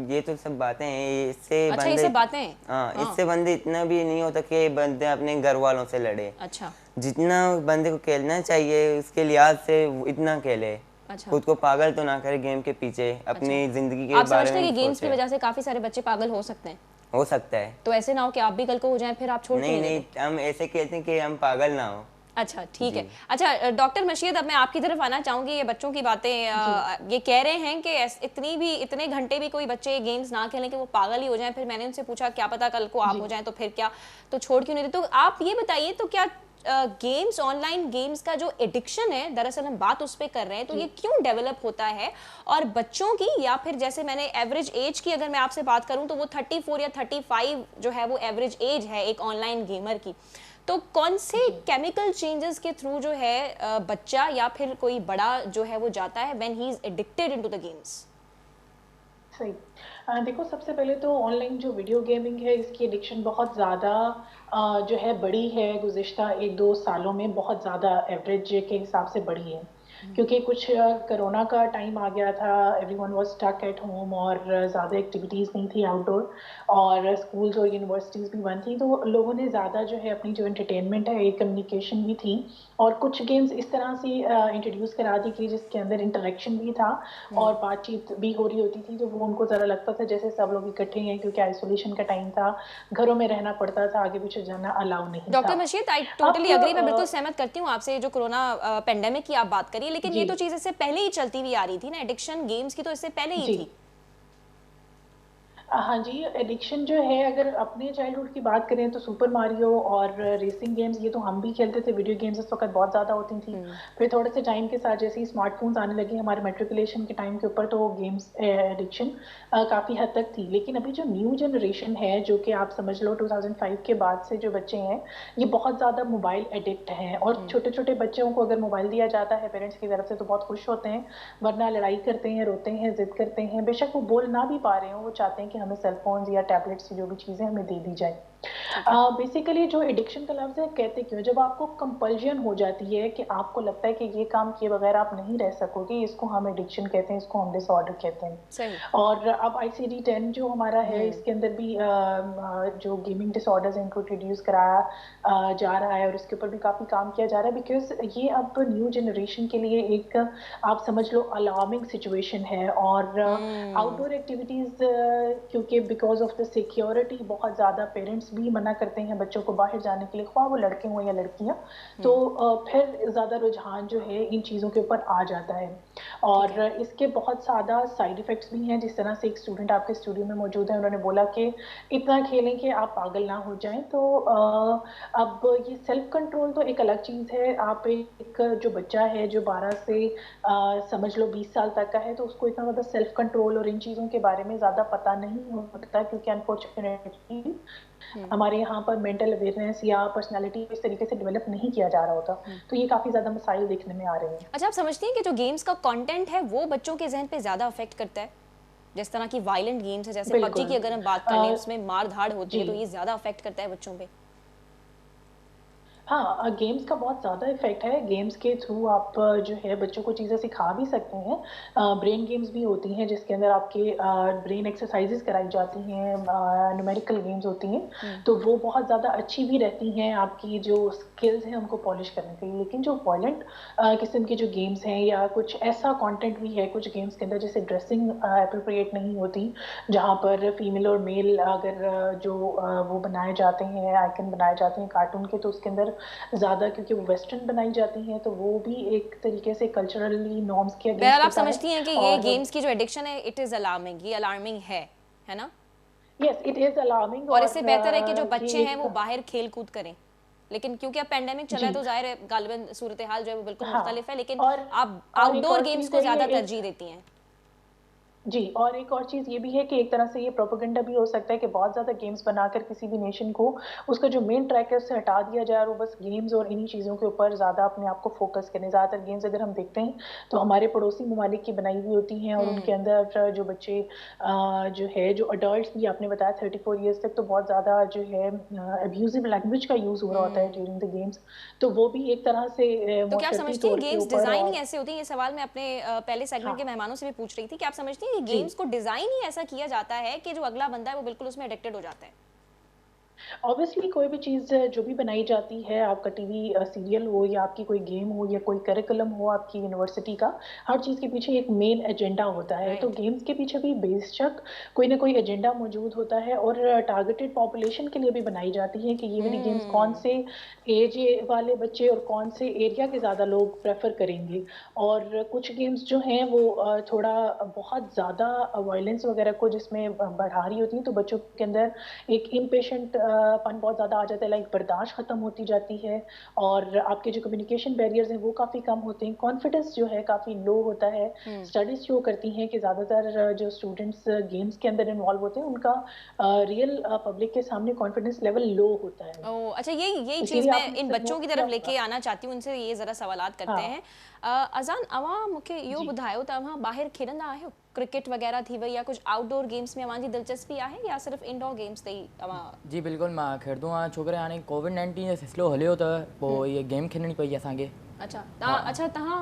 ये तो सब बातें हैं. इससे अच्छा, ये सब बातें हैं? हाँ, इससे बंदे इतना भी नहीं होता कि बंदे अपने घर वालों से लड़े. अच्छा. जितना बंदे को खेलना चाहिए उसके लिहाज से वो इतना खेले. अच्छा. खुद को पागल तो ना करे गेम के पीछे, अपनी जिंदगी के आप बारे समझते हैं में कि गेम्स की सोचे. वजह से काफ़ी सारे बच्चे पागल हो सकते हैं? हो सकता है. तो ऐसे ना हो कि आप भी कल को हो जाएं फिर आप छोड़ के नहीं नहीं नहीं, देते? हम ऐसे कहते हैं कि हम पागल ना हो. अच्छा, ठीक है. अच्छा डॉक्टर मशीद, अब मैं आपकी तरफ आना चाहूँगी. ये बच्चों की बातें ये कह रहे हैं कि इतने घंटे भी कोई बच्चे गेम्स ना खेलें कि वो पागल ही हो जाएं. फिर मैंने उनसे पूछा क्या पता कल को आप हो जाएं तो फिर क्या, तो छोड़ क्यों नहीं देते? तो आप ये बताइए, तो क्या गेम्स, ऑनलाइन गेम्स का जो एडिक्शन है, दरअसल हम बात उस पर कर रहे हैं, तो ये क्यों डेवलप होता है? और बच्चों की, या फिर जैसे मैंने एवरेज एज की अगर मैं आपसे बात करूं तो वो 34 या 35 जो है वो एवरेज एज है एक ऑनलाइन गेमर की. तो कौन से केमिकल चेंजेस के थ्रू जो है बच्चा या फिर कोई बड़ा जो है वो जाता है when he is addicted into the games? सही. देखो, सबसे पहले तो ऑनलाइन जो वीडियो गेमिंग है इसकी एडिक्शन बहुत ज़्यादा जो है बड़ी है. गुज़िश्ता 1-2 सालों में बहुत ज़्यादा एवरेज के हिसाब से बढ़ी है. क्योंकि कुछ कोरोना का टाइम आ गया था, everyone was stuck at home और ज़्यादा एक्टिविटीज़ नहीं थी आउटडोर और स्कूल्स और यूनिवर्सिटीज़ भी बंद थी, तो लोगों ने ज़्यादा जो है अपनी जो एंटरटेनमेंट है, एक कम्युनिकेशन भी थी और कुछ गेम्स इस तरह से इंट्रोड्यूस करा दी कि जिसके अंदर इंटरेक्शन भी था और बातचीत भी हो रही होती थी, तो वो उनको ज़रा लगता था जैसे सब लोग इकट्ठे हैं, क्योंकि आइसोलेशन का टाइम था, घरों में रहना पड़ता था, आगे पीछे जाना अलाउ नहीं डॉक्टर था। मशीद, आई टोटली अग्री, मैं बिल्कुल अब सहमत करती हूँ आपसे। जो कोरोना पेंडेमिक की आप बात करिए, लेकिन ये जी, तो चीज़ इससे पहले ही चलती हुई आ रही थी ना, एडिक्शन गेम्स की तो इससे पहले ही जी। थी। हाँ जी, एडिक्शन जो है अगर अपने चाइल्डहुड की बात करें तो सुपर मारियो और रेसिंग गेम्स ये तो हम भी खेलते थे, वीडियो गेम्स उस वक़्त बहुत ज़्यादा होती थी। फिर थोड़े से टाइम के साथ जैसे ही स्मार्टफ़ोन्स आने लगे हमारे मैट्रिकुलेशन के टाइम के ऊपर तो गेम्स एडिक्शन काफ़ी हद तक थी। लेकिन अभी जो न्यू जनरेशन है जो कि आप समझ लो 2005 के बाद से जो बच्चे हैं, ये बहुत ज़्यादा मोबाइल एडिक्ट हैं और छोटे-छोटे बच्चों को अगर मोबाइल दिया जाता है पेरेंट्स की तरफ से तो बहुत खुश होते हैं, वरना लड़ाई करते हैं, रोते हैं, ज़िद करते हैं। बेशक वो बोल ना भी पा रहे हों, वो चाहते हैं कि हमें सेल फ़ोन्स या टैबलेट्स जो भी चीज़ें हमें दे दी जाए। ठीक है। बेसिकली जो एडिक्शन का लफ्ज़ है कहते क्यों? जब आपको कंपल्जन हो जाती है कि आपको लगता है कि ये काम किए बगैर आप नहीं रह सकोगे, इसको हम एडिक्शन कहते हैं, इसको हम डिसऑर्डर कहते हैं। सही। और अब आईसीडी-10 जो हमारा है इसके अंदर भी जो गेमिंग डिसऑर्डर्स हैं इनको इंट्रोड्यूस कराया जा रहा है और इसके ऊपर भी काफ़ी काम किया जा रहा है बिकॉज़ ये अब न्यू जनरेशन के लिए एक आप समझ लो अलार्मिंग सिचुएशन है और आउटडोर एक्टिविटीज़ क्योंकि बिकॉज़ ऑफ द सिक्योरिटी बहुत ज़्यादा पेरेंट्स भी मना करते हैं बच्चों को बाहर जाने के लिए, ख्वाह वो लड़के हों या लड़कियाँ, तो फिर ज़्यादा रुझान जो है इन चीज़ों के ऊपर आ जाता है। और इसके बहुत ज़्यादा साइड इफ़ेक्ट्स भी हैं, जिस तरह से एक स्टूडेंट आपके स्टूडियो में मौजूद है, उन्होंने बोला कि इतना खेलें कि आप पागल ना हो जाएँ। तो अब ये सेल्फ कंट्रोल तो एक अलग चीज़ है, आप एक जो बच्चा है जो 12 से समझ लो 20 साल तक का है, तो उसको इतना ज़्यादा सेल्फ कंट्रोल और इन चीज़ों के बारे में ज़्यादा पता नहीं होता क्योंकि अनफॉर्चुनेटली हमारे यहाँ पर मेंटल अवेयरनेस या पर्सनैलिटी इस तरीके से डेवलप नहीं किया जा रहा होता। तो ये काफ़ी ज़्यादा मसाइल देखने में आ रहे हैं। अच्छा, आप समझती हैं कि जो गेम्स का कंटेंट है वो बच्चों के ज़हन पे ज़्यादा अफेक्ट करता है? जिस तरह की वायलेंट गेम्स है, जैसे पबजी बिल्कुल। की अगर हम बात कर लें, उसमें मार-धाड़ होती है, जी। तो ये ज़्यादा अफेक्ट करता है बच्चों पे? हाँ, गेम्स का बहुत ज़्यादा इफ़ेक्ट है। गेम्स के थ्रू आप जो है बच्चों को चीज़ें सिखा भी सकते हैं। ब्रेन गेम्स भी होती हैं जिसके अंदर आपके ब्रेन एक्सरसाइज़ेज़ कराई जाती हैं, न्यूमेरिकल गेम्स होती हैं, तो वो बहुत ज़्यादा अच्छी भी रहती हैं आपकी जो स्किल्स हैं उनको पॉलिश करने के लिए। लेकिन जो वायलेंट किस्म के जो गेम्स हैं या कुछ ऐसा कंटेंट भी है कुछ गेम्स के अंदर जैसे ड्रेसिंग एप्रोप्रिएट नहीं होती, जहाँ पर फीमेल और मेल अगर वो बनाए जाते हैं, आइकन बनाए जाते हैं कार्टून के, तो उसके अंदर ज़्यादा क्योंकि वो वेस्टर्न बनाई जाती हैं, तो वो भी एक तरीके से कल्चरली नॉर्म्स के बहरहाल अगेंस्ट आप होता है। समझती हैं कि ये और गेम्स की जो एडिक्शन है, इट इज़ अलार्मिंग, ये अलार्मिंग है ना? यस, इट इज़ अलार्मिंग और और इससे बेहतर है कि जो ये बच्चे हैं एक वो बाहर खेल-कूद करें। लेकिन क्योंकि अब पैंडेमिक चल रहा है जी, तो ज़ाहिर है गालिबन सूरत-ए-हाल जो है वो बिल्कुल हाँ। मुख्तलिफ है, लेकिन और आप और एक आउटडोर और गेम्स चीज़ को है ये ज़्यादा एक तरजीह देती हैं। जी, और एक और चीज़ ये भी है कि एक तरह से ये प्रोपेगेंडा भी हो सकता है कि बहुत ज़्यादा गेम्स बनाकर किसी भी नेशन को उसका जो मेन ट्रैक है उससे हटा दिया जाए और वो बस गेम्स और इन्हीं चीज़ों के ऊपर ज़्यादा अपने आप को फोकस करें। ज़्यादातर गेम्स अगर हम देखते हैं तो हमारे पड़ोसी ममालिक की बनाई हुई होती हैं और उनके अंदर जो बच्चे जो है जो अडल्ट्स भी आपने बताया 34 ईयर्स तक तो बहुत ज़्यादा जो है अब्यूज़िव लैंग्वेज का यूज़ हो रहा होता है ड्यूरिंग द गेम्स। तो वो भी एक तरह से तो क्या आप माशरती समझती हैं तौर के गेम्स ऊपर डिज़ाइन ही और ऐसे होती हैं? ये सवाल मैं अपने पहले सेगमेंट के हाँ, मेहमानों से भी पूछ रही थी कि आप समझती हैं कि जी। गेम्स को डिज़ाइन ही ऐसा किया जाता है कि जो अगला बंदा है वो बिल्कुल उसमें एडिक्टेड हो जाता है? ऑब्वियसली कोई भी चीज़ जो भी बनाई जाती है, आपका टीवी सीरियल हो या आपकी कोई गेम हो या कोई करिकुलम हो आपकी यूनिवर्सिटी का, हर चीज़ के पीछे एक मेन एजेंडा होता है। तो राइट। गेम्स के पीछे भी बेशक कोई ना कोई एजेंडा मौजूद होता है और टारगेटेड पॉपुलेशन के लिए भी बनाई जाती है कि ये वाली गेम्स कौन से एज वाले बच्चे और कौन से एरिया के ज़्यादा लोग प्रेफ़र करेंगे। और कुछ गेम्स जो हैं वो थोड़ा बहुत ज़्यादा वायलेंस वगैरह को जिसमें बढ़ा रही होती हैं, तो बच्चों के अंदर एक इम्पेशेंट पन बहुत ज़्यादा आ जाता है, लाइक बर्दाश्त ख़त्म होती जाती है और आपके जो कम्युनिकेशन बैरियर्स हैं वो काफ़ी कम होते हैं, कॉन्फिडेंस जो है काफ़ी लो होता है। स्टडीज़ शो करती हैं कि ज़्यादातर जो स्टूडेंट्स गेम्स के अंदर इन्वॉल्व होते हैं उनका रियल पब्लिक के सामने कॉन्फिडेंस लेवल लो होता है। ओह! अच्छा, यही चीज़ इसीलिए मैं आपने इन अक्सर बच्चों नोट की किया तरफ होगा लेके आना चाहती हूँ, उनसे ये ज़रा सवालात करते हाँ, हैं। अज़ान अवां मूंखे इहो जी। ॿुधायो त अव्हां ॿाहिरि खेॾंदा आहियो? क्रिकेट वग़ैरह थी वई या कुछ आउटडोर गेम्स में अव्हांजी दिलचस्पी आहे या सिर्फ़ु इंडोर गेम्स ते ई तव्हां? जी बिल्कुलु मां खेॾंदो आहियां छोकरि हाणे कोविड-19 जो सिलसिलो हलियो त पोइ इहे गेम खेॾणी पई असांखे अच्छा अच्छा तहां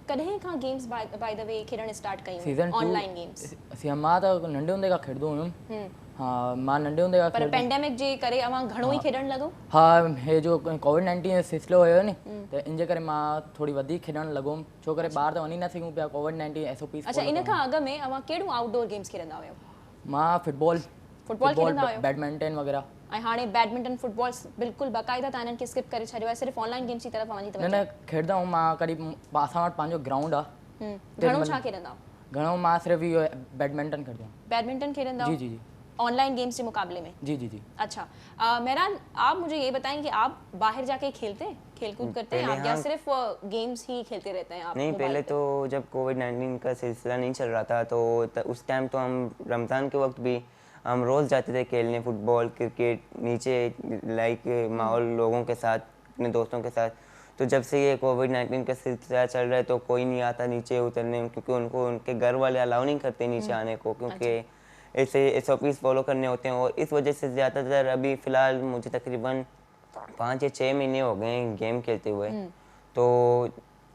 कॾहिं खां गेम्स बाय द वे खेॾणु स्टार्ट कयूं सीज़न 2 ऑनलाइन गेम्स मां त नंढे हूंदे खां खेॾंदो हुयुमि हा मां नंढे हूंदे खां पर पेंडेमिक जे करे अवां घणो ई खेॾणु लॻो हा हे जो कोविड-19 सिलसिलो हुयो नी त इन जे करे मां थोड़ी वधीक खेॾणु लॻुमि छो करे ॿाहिरि त वञी न सघूं पिया कोविड-19 SOPs अच्छा इन खां अॻु में अवां कहिड़ो आउटडोर गेम्स खेॾंदा हुयो मां फुटबॉल खेॾंदा हुयो बैडमिंटन वग़ैरह ऐं हाणे बैडमिंटन फुटबॉल बिल्कुलु बाक़ाइदा तव्हां इन्हनि खे स्किप करे छॾियो आहे सिर्फ़ु ऑनलाइन गेम्स जी तरफ़ वञी न न खेॾंदा आहियूं मां कॾहिं असां वटि पंहिंजो ग्राउंड आहे घणो छा खेॾंदा घणो मां सिर्फ़ु इहो बैडमिंटन खेॾंदा आहियूं बैडमिंटन खेॾंदा जी जी जी ऑनलाइन गेम्स के मुकाबले में जी जी जी अच्छा मेहरान आप मुझे ये बताएं कि आप बाहर जाके खेलते हैं खेलकूद करते हैं आप या सिर्फ गेम्स ही खेलते रहते हैं आप नहीं पहले तो जब कोविड-19 का सिलसिला नहीं चल रहा था तो उस टाइम तो हम रमज़ान के वक्त भी हम रोज़ जाते थे खेलने फुटबॉल क्रिकेट नीचे लाइक माहौल लोगों के साथ अपने दोस्तों के साथ तो जब से ये कोविड-19 का सिलसिला चल रहा है तो कोई नहीं आता नीचे उतरने क्योंकि उनको उनके घर वाले अलाउ नहीं करते नीचे आने को क्योंकि ऐसे SOPs फॉलो करने होते हैं और इस वजह से ज़्यादातर अभी फ़िलहाल मुझे तकरीबन 5 या 6 महीने हो गए हैं गेम खेलते हुए तो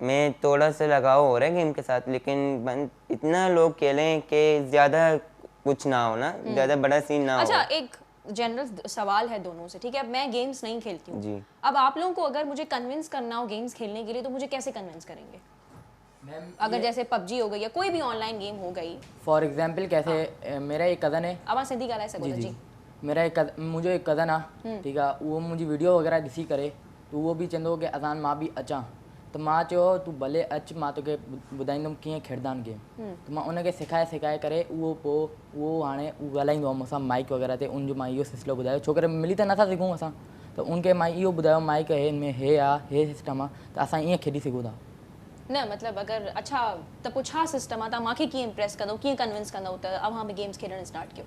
मैं थोड़ा सा लगाव हो रहा है गेम के साथ लेकिन इतना लोग खेलें कि ज़्यादा कुछ ना हो ना ज़्यादा बड़ा सीन ना हो अच्छा एक जनरल सवाल है दोनों से ठीक है अब मैं गेम्स नहीं खेलती हूँ जी अब आप लोगों को अगर मुझे कन्विंस करना हो गेम्स खेलने के लिए तो मुझे कैसे कन्विंस करेंगे अगर जैसे PUBG हो गई या कोई भी ऑनलाइन गेम हो गई फॉर एग्जांपल कैसे मेरा एक कज़न है अवां सिंधी ॻाल्हाए सघो था जी मेरा मुंहिंजो एक कज़न आहे ठीकु आहे उहो मुंहिंजी वीडियो वग़ैरह ॾिसी करे त उहो बि चवंदो की अज़ान मां बि अचां त मां चयो तूं भले अच मां तोखे ॿुधाईंदुमि कीअं खेॾंदा आहिनि गेम त मां उनखे सिखाए करे उहो हाणे ॻाल्हाईंदो आहे मूंसां माइक वग़ैरह ते उनजो मां इहो सिलसिलो ॿुधायो छो करे मिली त नथा सघूं असां त उनखे मां इहो ॿुधायो माइक हिन में हे आहे हे सिस्टम आहे त असां ईअं खेॾी सघूं था न मतलब अगर अच्छा त पोइ छा सिस्टम आहे तव्हां मूंखे कीअं इम्प्रेस कंदो कीअं कन्विंस कंदो त अवां बि गेम्स खेॾणु स्टार्ट कयो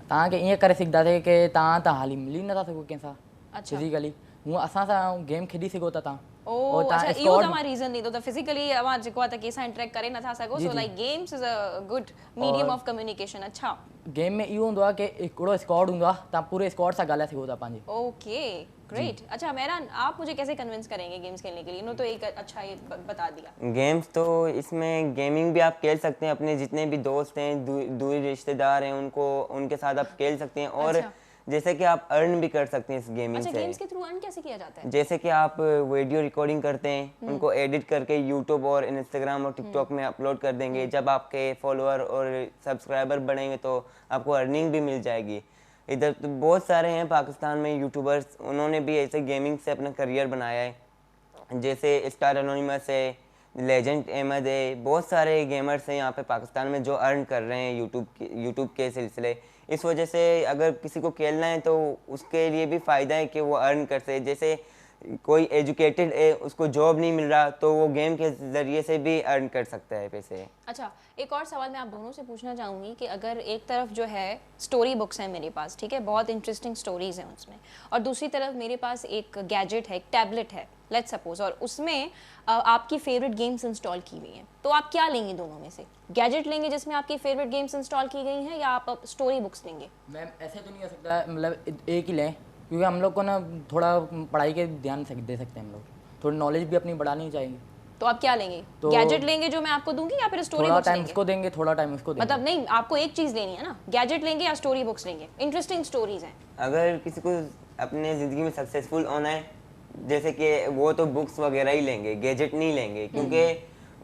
तव्हांखे ईअं करे सघंदासीं की तव्हां त हाली मिली नथा सघो कंहिंसां अच्छा फिज़िकली हूअं असां सां गेम खेॾी सघो था तव्हां ओ अच्छा इहो तव्हां रीज़न ॾींदो त फिज़िकली अवां जेको आहे त कंहिंसां इंटरेक्ट करे नथा सघो so like games is a good medium of communication अच्छा गेम में इहो हूंदो आहे की हिकिड़ो स्क्वाड हूंदो आहे तव्हां पूरे स्क्वाड सां ॻाल्हाए सघो था पंहिंजे ओके ग्रेट अच्छा मेहरान आप मुझे कैसे कन्विंस करेंगे गेम्स खेलने के लिए इन्होंने तो एक अच्छा ये बता दिया गेम्स तो इसमें गेमिंग भी आप खेल सकते हैं अपने जितने भी दोस्त हैं दूर रिश्तेदार हैं उनके साथ आप खेल सकते हैं और अच्छा। जैसे कि आप अर्न भी कर सकते हैं इस गेमिंग अच्छा से गेम्स के थ्रू अर्न कैसे किया जाता है जैसे कि आप वीडियो रिकॉर्डिंग करते हैं उनको एडिट करके यूट्यूब और इंस्टाग्राम और टिकटॉक में अपलोड कर देंगे जब आपके फॉलोअर और सब्सक्राइबर बढ़ेंगे तो आपको अर्निंग भी मिल जाएगी इधर तो बहुत सारे हैं पाकिस्तान में यूट्यूबर्स उन्होंने भी ऐसे गेमिंग से अपना करियर बनाया है जैसे स्टार एनोनिमस है लेजेंड अहमद है बहुत सारे गेमर्स हैं यहाँ पे पाकिस्तान में जो अर्न कर रहे हैं यूट्यूब के सिलसिले इस वजह से अगर किसी को खेलना है तो उसके लिए भी फ़ायदा है कि वो अर्न कर सके जैसे कोई एजुकेटेड है उसको जॉब नहीं मिल रहा तो वो गेम के ज़रिए से भी अर्न कर सकता है पैसे अच्छा एक और सवाल मैं आप दोनों से पूछना चाहूँगी कि अगर एक तरफ जो है स्टोरी बुक्स हैं मेरे पास ठीक है बहुत इंटरेस्टिंग स्टोरीज हैं उसमें और दूसरी तरफ मेरे पास एक गैजेट है एक टैबलेट है लेट्स सपोज और उसमें आपकी फेवरेट गेम्स इंस्टॉल की हुई हैं तो आप क्या लेंगे दोनों में से गैजेट लेंगे जिसमें आपकी फेवरेट गेम्स इंस्टॉल की गई हैं या आप स्टोरी बुक्स लेंगे मैम ऐसे तो नहीं हो सकता मतलब एक ही लें क्योंकि हम लोग को ना थोड़ा पढ़ाई के ध्यान दे सकते हैं हम लोग थोड़ी नॉलेज भी अपनी बढ़ानी चाहिए तो आप क्या लेंगे तो गैजेट लेंगे जो मैं आपको दूंगी या फिर स्टोरी थोड़ा बुक्स टाइम लेंगे उसको देंगे थोड़ा टाइम उसको देंगे मतलब नहीं आपको एक चीज लेनी है ना गैजेट लेंगे या स्टोरी बुक्स लेंगे इंटरेस्टिंग स्टोरीज हैं अगर किसी को अपने ज़िंदगी में सक्सेसफुल होना है जैसे कि वो तो बुक्स वगैरह ही लेंगे गैजेट नहीं लेंगे क्योंकि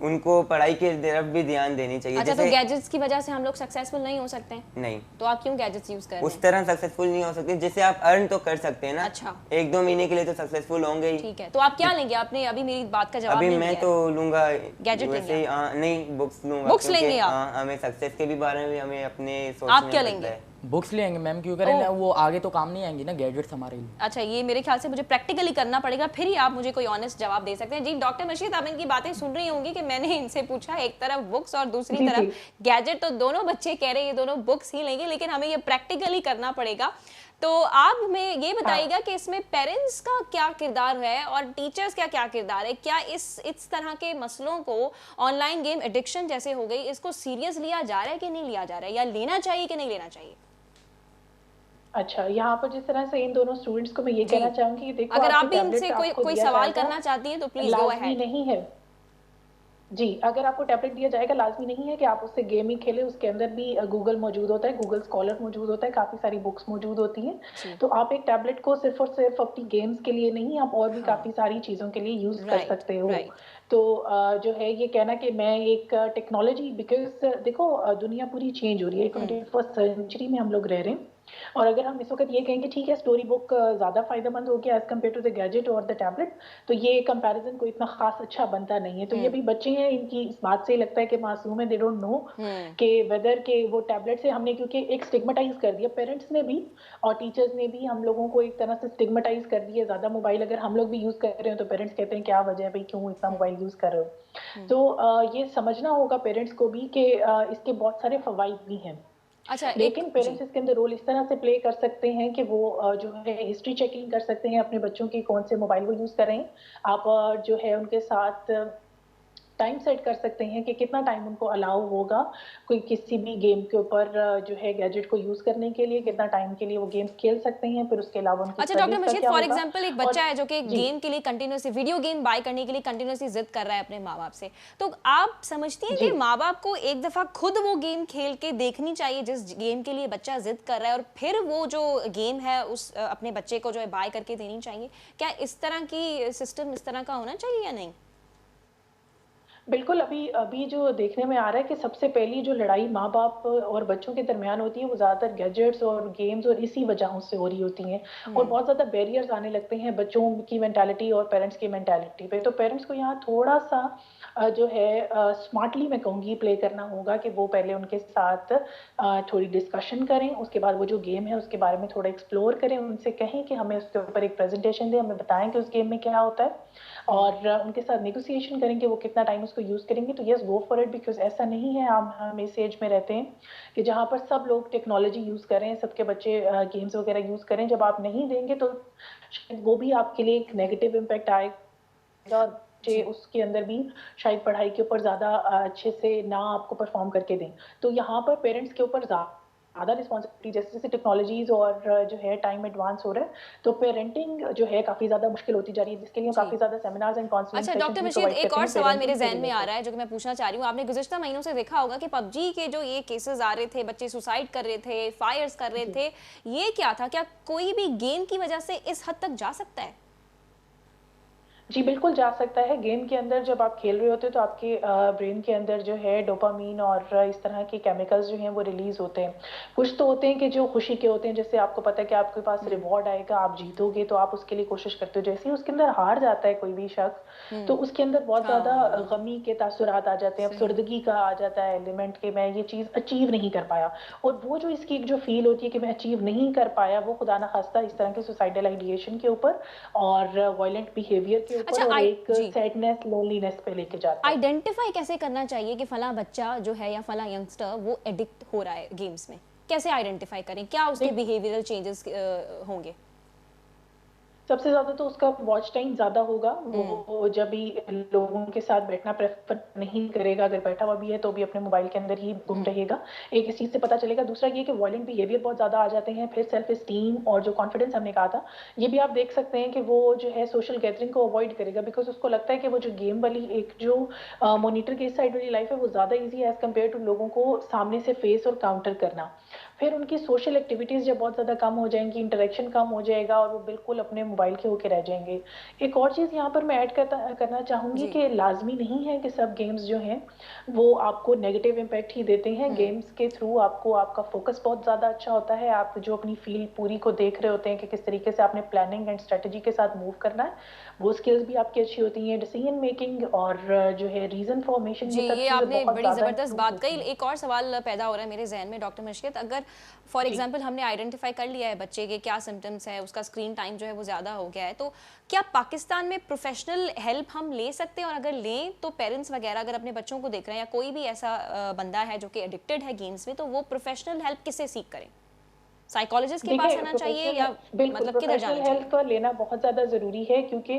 उनको पढ़ाई की तरफ भी ध्यान देनी चाहिए अच्छा जैसे तो गैजेट्स की वजह से हम लोग सक्सेसफुल नहीं हो सकते हैं नहीं तो आप क्यों गैजेट्स यूज कर रहे उस हैं तरह सक्सेसफुल नहीं हो सकते जैसे आप अर्न तो कर सकते हैं ना अच्छा 1-2 महीने के लिए तो सक्सेसफुल होंगे ही ठीक है तो आप क्या लेंगे आपने अभी मेरी बात का जवाब अभी नहीं मैं दिया तो लूंगा गैजेट वैसे लेंगे नहीं बुक्स लूंगा बुक्स क्योंकि, लेंगे आप? हमें सक्सेस के भी बारे में हमें अपने आप क्या लेंगे? बुक्स लेंगे मैम क्यों करें ना वो आगे तो काम नहीं आएंगी ना गैजेट्स हमारे लिए अच्छा ये मेरे ख्याल से मुझे प्रैक्टिकली करना पड़ेगा फिर ही आप मुझे कोई ऑनेस्ट जवाब दे सकते हैं जी डॉक्टर मशीद आप इनकी बातें सुन रही होंगी कि मैंने इनसे पूछा एक तरफ बुक्स और दूसरी तरफ गैजेट तो दोनों बच्चे कह रहे हैं ये दोनों बुक्स ही लेंगे लेकिन हमें ये प्रैक्टिकली करना पड़ेगा तो आप हमें ये बताइएगा कि इसमें पेरेंट्स का क्या किरदार है और टीचर्स का क्या किरदार है क्या इस तरह के मसलों को ऑनलाइन गेम एडिक्शन जैसे हो गई इसको सीरियस लिया जा रहा है कि नहीं लिया जा रहा है या लेना चाहिए कि नहीं लेना चाहिए अच्छा, यहाँ पर जिस तरह से इन दोनों स्टूडेंट्स को मैं ये जी, कहना चाहूँगी कि देखो अगर आप आपके भी इनसे टैबलेट कोई आपको कोई दिया सवाल जाएगा, करना चाहती हैं तो प्लीज गो लाज़मी अहेड। नहीं है जी, अगर आपको टैबलेट दिया जाएगा, लाज़मी नहीं है कि आप उससे गेम ही खेलें, उसके अंदर भी गूगल मौजूद होता है, गूगल स्कॉलर मौजूद होता है, काफ़ी सारी बुक्स मौजूद होती हैं। जी, तो आप एक टैबलेट को सिर्फ़ और सिर्फ़ अपनी गेम्स के लिए नहीं, आप और भी हाँ, काफ़ी सारी चीज़ों के लिए यूज़ कर राइट, सकते हो। राइट, तो जो है ये कहना कि मैं एक टेक्नोलॉजी बिकॉज़ देखो दुनिया पूरी चेंज हो रही है, 21st सेंचुरी में हम लोग रह रहे हैं। और अगर हम इस वक़्त ये कहें कि ठीक है स्टोरी बुक ज़्यादा फ़ायदेमंद होगी as compare to the gadget और द टैबलेट, तो ये कंपैरिज़न कोई इतना ख़ास अच्छा बनता नहीं है। तो ये हुँ, अभी बच्चे हैं, इनकी इस बात से लगता है कि मासूम है, दे डोंट नो हुँ, कि वेदर के वो टैबलेट से हमने क्योंकि एक स्टिग्मेटाइज़ कर दिया पेरेंट्स ने भी और टीचर्स ने भी हम लोगों को एक तरह से स्टिग्मेटाइज़ कर दिया। ज़्यादा मोबाइल अगर हम लोग भी यूज़ कर रहे हो तो पेरेंट्स कहते हैं क्या वजह है भई क्यों इतना हुँ, मोबाइल यूज़ कर रहे हो? हुँ। तो ये समझना होगा पेरेंट्स को भी कि इसके बहुत सारे फ़वाइद भी हैं। अच्छा एक लेकिन जी, पेरेंट्स इसके अंदर रोल इस तरह से प्ले कर सकते हैं कि वो जो है हिस्ट्री चेकिंग कर सकते हैं अपने बच्चों की कौन से मोबाइल वो यूज़ कर रहे हैं। आप जो है उनके साथ टाइम सेट कर सकते हैं कि कितना टाइम उनको अलाउ होगा कोई किसी भी गेम के ऊपर जो है गैजेट को यूज़ करने के लिए, हुँ। कितना टाइम के लिए वो गेम्स खेल सकते हैं, फिर उसके अलावा उनकी अच्छा डॉक्टर स्टडीज़ का मशीद क्या फॉर होगा एग्जांपल एक और बच्चा है जो कि जी। गेम के लिए कंटिन्यूसली वीडियो गेम बाय करने के लिए कंटिन्यूसली जिद कर रहा है अपने माँ-बाप से। तो आप समझती हैं जी। कि माँ-बाप को एक दफ़ा खुद वो गेम खेल के देखनी चाहिए जिस गेम के लिए बच्चा जिद कर रहा है और फिर वो जो गेम है उस अपने बच्चे को जो है बाय करके देनी चाहिए? क्या इस तरह की सिस्टम इस तरह का होना चाहिए या नहीं? बिल्कुल, अभी अभी जो देखने में आ रहा है कि सबसे पहली जो लड़ाई माँ-बाप और बच्चों के दरमियान होती है, वो ज़्यादातर गैजेट्स और गेम्स और इसी वजहों से हो रही होती हैं और हुँ, बहुत ज़्यादा बैरियर्स आने लगते हैं बच्चों की मेंटालिटी और पेरेंट्स की मेंटालिटी पे। तो पेरेंट्स को यहाँ थोड़ा-सा जो है स्मार्टली मैं कहूँगी प्ले करना होगा कि वो पहले उनके साथ थोड़ी डिस्कशन करें, उसके बाद वो जो गेम है उसके बारे में थोड़ा एक्सप्लोर करें, उनसे कहें कि हमें उसके ऊपर एक प्रेज़ेंटेशन दें, हमें बताएँ कि उस गेम में क्या होता है। हुँ। और उनके साथ नेगोशिएशन करेंगे वो कितना टाइम उसको यूज़ करेंगे तो yes go for it because ऐसा नहीं है हम इस एज में रहते हैं कि जहाँ पर सब लोग टेक्नोलॉजी यूज़ कर रहे हैं, सबके बच्चे गेम्स वगैरह यूज़ कर रहे हैं। जब आप नहीं देंगे तो शायद वो भी आपके लिए एक नेगेटिव इम्पैक्ट आएगा और बच्चे जी। उसके अंदर भी शायद पढ़ाई के ऊपर ज़्यादा अच्छे से ना आपको परफ़ॉर्म करके दें। तो यहाँ पर पेरेंट्स के ऊपर ज़्यादा रिस्पॉन्सिबिलिटी जैसे-जैसे टेक्नोलॉजीज़ और जो है टाइम एडवांस हो रहा है, तो पेरेंटिंग जो है काफ़ी ज़्यादा मुश्किल होती जा रही है, जिसके लिए जी। काफ़ी ज़्यादा सेमिनार्स एंड काउंसलिंग अच्छा सेशंस डॉक्टर भी मशीद प्रोवाइड एक करते और हैं सवाल मेरे पेरेंटिंग से ज़हन में आ रिलेटेड। रहा है जो कि मैं पूछना चाह रही हूँ। आपने गुज़िश्ता महीनों से देखा होगा कि पबजी के जो ये केसेस आ रहे थे, बच्चे सुसाइड कर रहे थे, फायर्स कर रहे जी। थे, ये क्या था? क्या कोई भी गेम की वजह से इस हद तक जा सकता है? जी, बिल्कुल जा सकता है। गेम के अंदर जब आप खेल रहे होते हो तो आपके ब्रेन के अंदर जो है डोपामाइन और इस तरह के केमिकल्स जो हैं वो रिलीज़ होते हैं। कुछ तो होते हैं कि जो खुशी के होते हैं, जैसे आपको पता है कि आपके पास हुँ, रिवॉर्ड आएगा, आप जीतोगे तो आप उसके लिए कोशिश करते हो। जैसे ही उसके अंदर हार जाता है कोई भी शख्स, तो हुँ। उसके अंदर बहुत ज़्यादा हाँ, गमी के तासुरात आ जाते हैं, सही। अफ़सरदगी का आ जाता है एलिमेंट कि मैं ये चीज़ अचीव नहीं कर पाया। और वो जो इसकी एक जो फ़ील होती है कि मैं अचीव नहीं कर पाया, वो खुदा ना ख़ास्ता इस तरह के सुसाइडल आइडिएशन के ऊपर और वायलेंट बिहेवियर के ऊपर अच्छा और आई एक जी। सैडनेस, लोनलीनेस पे लेके जाता है। आइडेंटिफाई कैसे करना चाहिए कि फलाँ बच्चा जो है या फलाँ यंगस्टर वो एडिक्ट हो रहा है गेम्स में? कैसे आइडेंटिफाई करें? क्या उसके देख बिहेवियरल चेंजेस होंगे? सबसे ज़्यादा तो उसका वॉच टाइम ज़्यादा होगा। हुँ, वो जब भी लोगों के साथ बैठना प्रेफ़र नहीं करेगा, अगर बैठा हुआ भी है तो भी अपने मोबाइल के अंदर ही गुम हुँ। रहेगा। एक इस चीज़ से पता चलेगा। दूसरा ये कि वॉयलेंट बिहेवियर बहुत ज़्यादा आ जाते हैं। फिर सेल्फ एस्टीम और जो कॉन्फिडेंस हमने कहा था, ये भी आप देख सकते हैं कि वो जो है सोशल गैदरिंग को अवॉइड करेगा बिकॉज़ उसको लगता है कि वो जो गेम वाली एक जो मॉनिटर के इस साइड वाली लाइफ़ है वो ज़्यादा ईज़ी है एज़ कम्पेयर टू लोगों को सामने से फेस और काउंटर करना। फिर उनकी सोशल एक्टिविटीज़ जब बहुत ज़्यादा कम हो जाएँगी, इंटरैक्शन कम हो जाएगा और वो बिल्कुल अपने मोबाइल के होके रह जाएँगे। एक और चीज़ यहाँ पर मैं ऐड करना चाहूँगी जी। कि लाज़मी नहीं है कि सब गेम्स जो हैं, वो आपको नेगेटिव इम्पैक्ट ही देते हैं। हुँ। गेम्स के थ्रू आपको आपका फ़ोकस बहुत ज़्यादा अच्छा होता है। आप जो अपनी फ़ील्ड पूरी को देख रहे होते हैं कि किस तरीके से आपने प्लानिंग एंड स्ट्रैटेजी के साथ मूव करना है, वो स्किल्स भी आपकी अच्छी होती हैं। डिसीजन मेकिंग और जो है रीज़न फॉर्मेशन जी, ये सब ये चीज़ें आपने बहुत बड़ी ज़्यादा ज़बरदस्त इम्प्रूव बात कही। होती हैं। एक और सवाल पैदा हो रहा है मेरे ज़हन में डॉक्टर मशकित अगर फॉर जी। एग्ज़ाम्पल हमने आइडेंटिफ़ाई कर लिया है बच्चे के क्या सिम्पटम्स हैं, उसका स्क्रीन टाइम जो है वो ज़्यादा हो गया है, तो क्या पाकिस्तान में प्रोफ़ेशनल हेल्प हम ले सकते हैं? और अगर लें तो पेरेंट्स वग़ैरह अगर अपने बच्चों को देख रहे हैं या कोई भी ऐसा बंदा है जो कि एडिक्टेड है गेम्स में, तो वो प्रोफ़ेशनल हेल्प किससे सीक करें? साइकोलॉजिस्ट के पास आना चाहिए या बिल्कुल मतलब किधर जाना प्रोफेशनल चाहिए? हेल्प पर लेना बहुत ज़्यादा ज़रूरी है, क्योंकि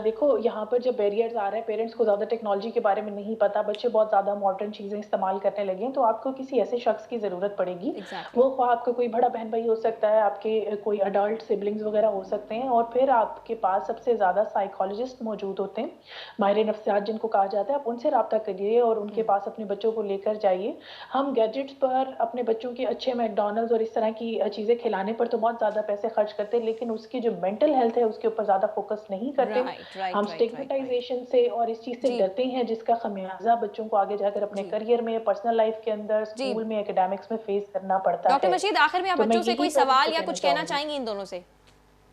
देखो यहाँ पर जब बैरियर्स आ रहे हैं, पेरेंट्स को ज़्यादा टेक्नोलॉजी के बारे में नहीं पता, बच्चे बहुत ज़्यादा मॉडर्न चीज़ें इस्तेमाल करने लगे हैं, तो आपको किसी ऐसे शख्स की ज़रूरत पड़ेगी। एग्जैक्टली। वो ख्वाह आपका कोई बड़ा बहन भाई हो सकता है, आपके कोई अडल्ट सिबलिंग्स वगैरह हो सकते हैं, और फिर आपके पास सबसे ज़्यादा साइकोलॉजिस्ट मौजूद होते हैं, माहिर नफ्सियात जिनको कहा जाता है। आप उनसे रब्ता करिए और उनके पास अपने बच्चों को लेकर जाइए। हम गैजेट्स पर अपने बच्चों के अच्छे मैकडॉनल्ड्स और इस तरह की चीज़ें खिलाने पर तो बहुत ज़्यादा पैसे खर्च करते हैं, लेकिन उसकी जो मेंटल हेल्थ है उसके ऊपर ज़्यादा फोकस नहीं करते। राइट राइट हम राइट राइट। स्टिग्मेटाइजेशन से और इस चीज़ से जी डरते हैं, जिसका खमियाजा बच्चों को आगे जाकर अपने जी करियर में, पर्सनल लाइफ के अंदर, जी। स्कूल में, एकेडमिक्स में फेस करना पड़ता डॉक्टर है। मशीद, आखिर में आप तो मैं बच्चों से यही कोई पेरेंट्स सवाल को या कहना कुछ कहना चाहूँगी। चाहेंगी इन दोनों से?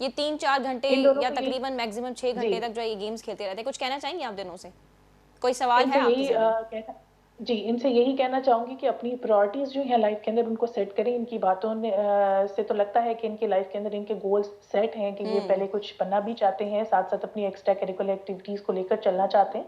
ये 3-4 घंटे इन दोनों या को ये तकरीबन मैक्सिमम 6 जी। घंटे तक जो है ये गेम्स खेलते रहते हैं, कुछ कहना चाहेंगी आप दोनों से? कोई सवाल इनसे है आपके यही ज़हन में? कहना जी, इनसे यही कहना चाहूँगी कि अपनी प्रायोरिटीज़ जो हैं लाइफ के अंदर उनको सेट करें। इनकी बातों ने से तो लगता है कि इनकी लाइफ के अंदर इनके गोल्स सेट हैं, कि ये पहले कुछ बनना भी चाहते हैं, साथ-साथ अपनी एक्स्ट्रा करिकुलर एक्टिविटीज़ को लेकर चलना चाहते हैं।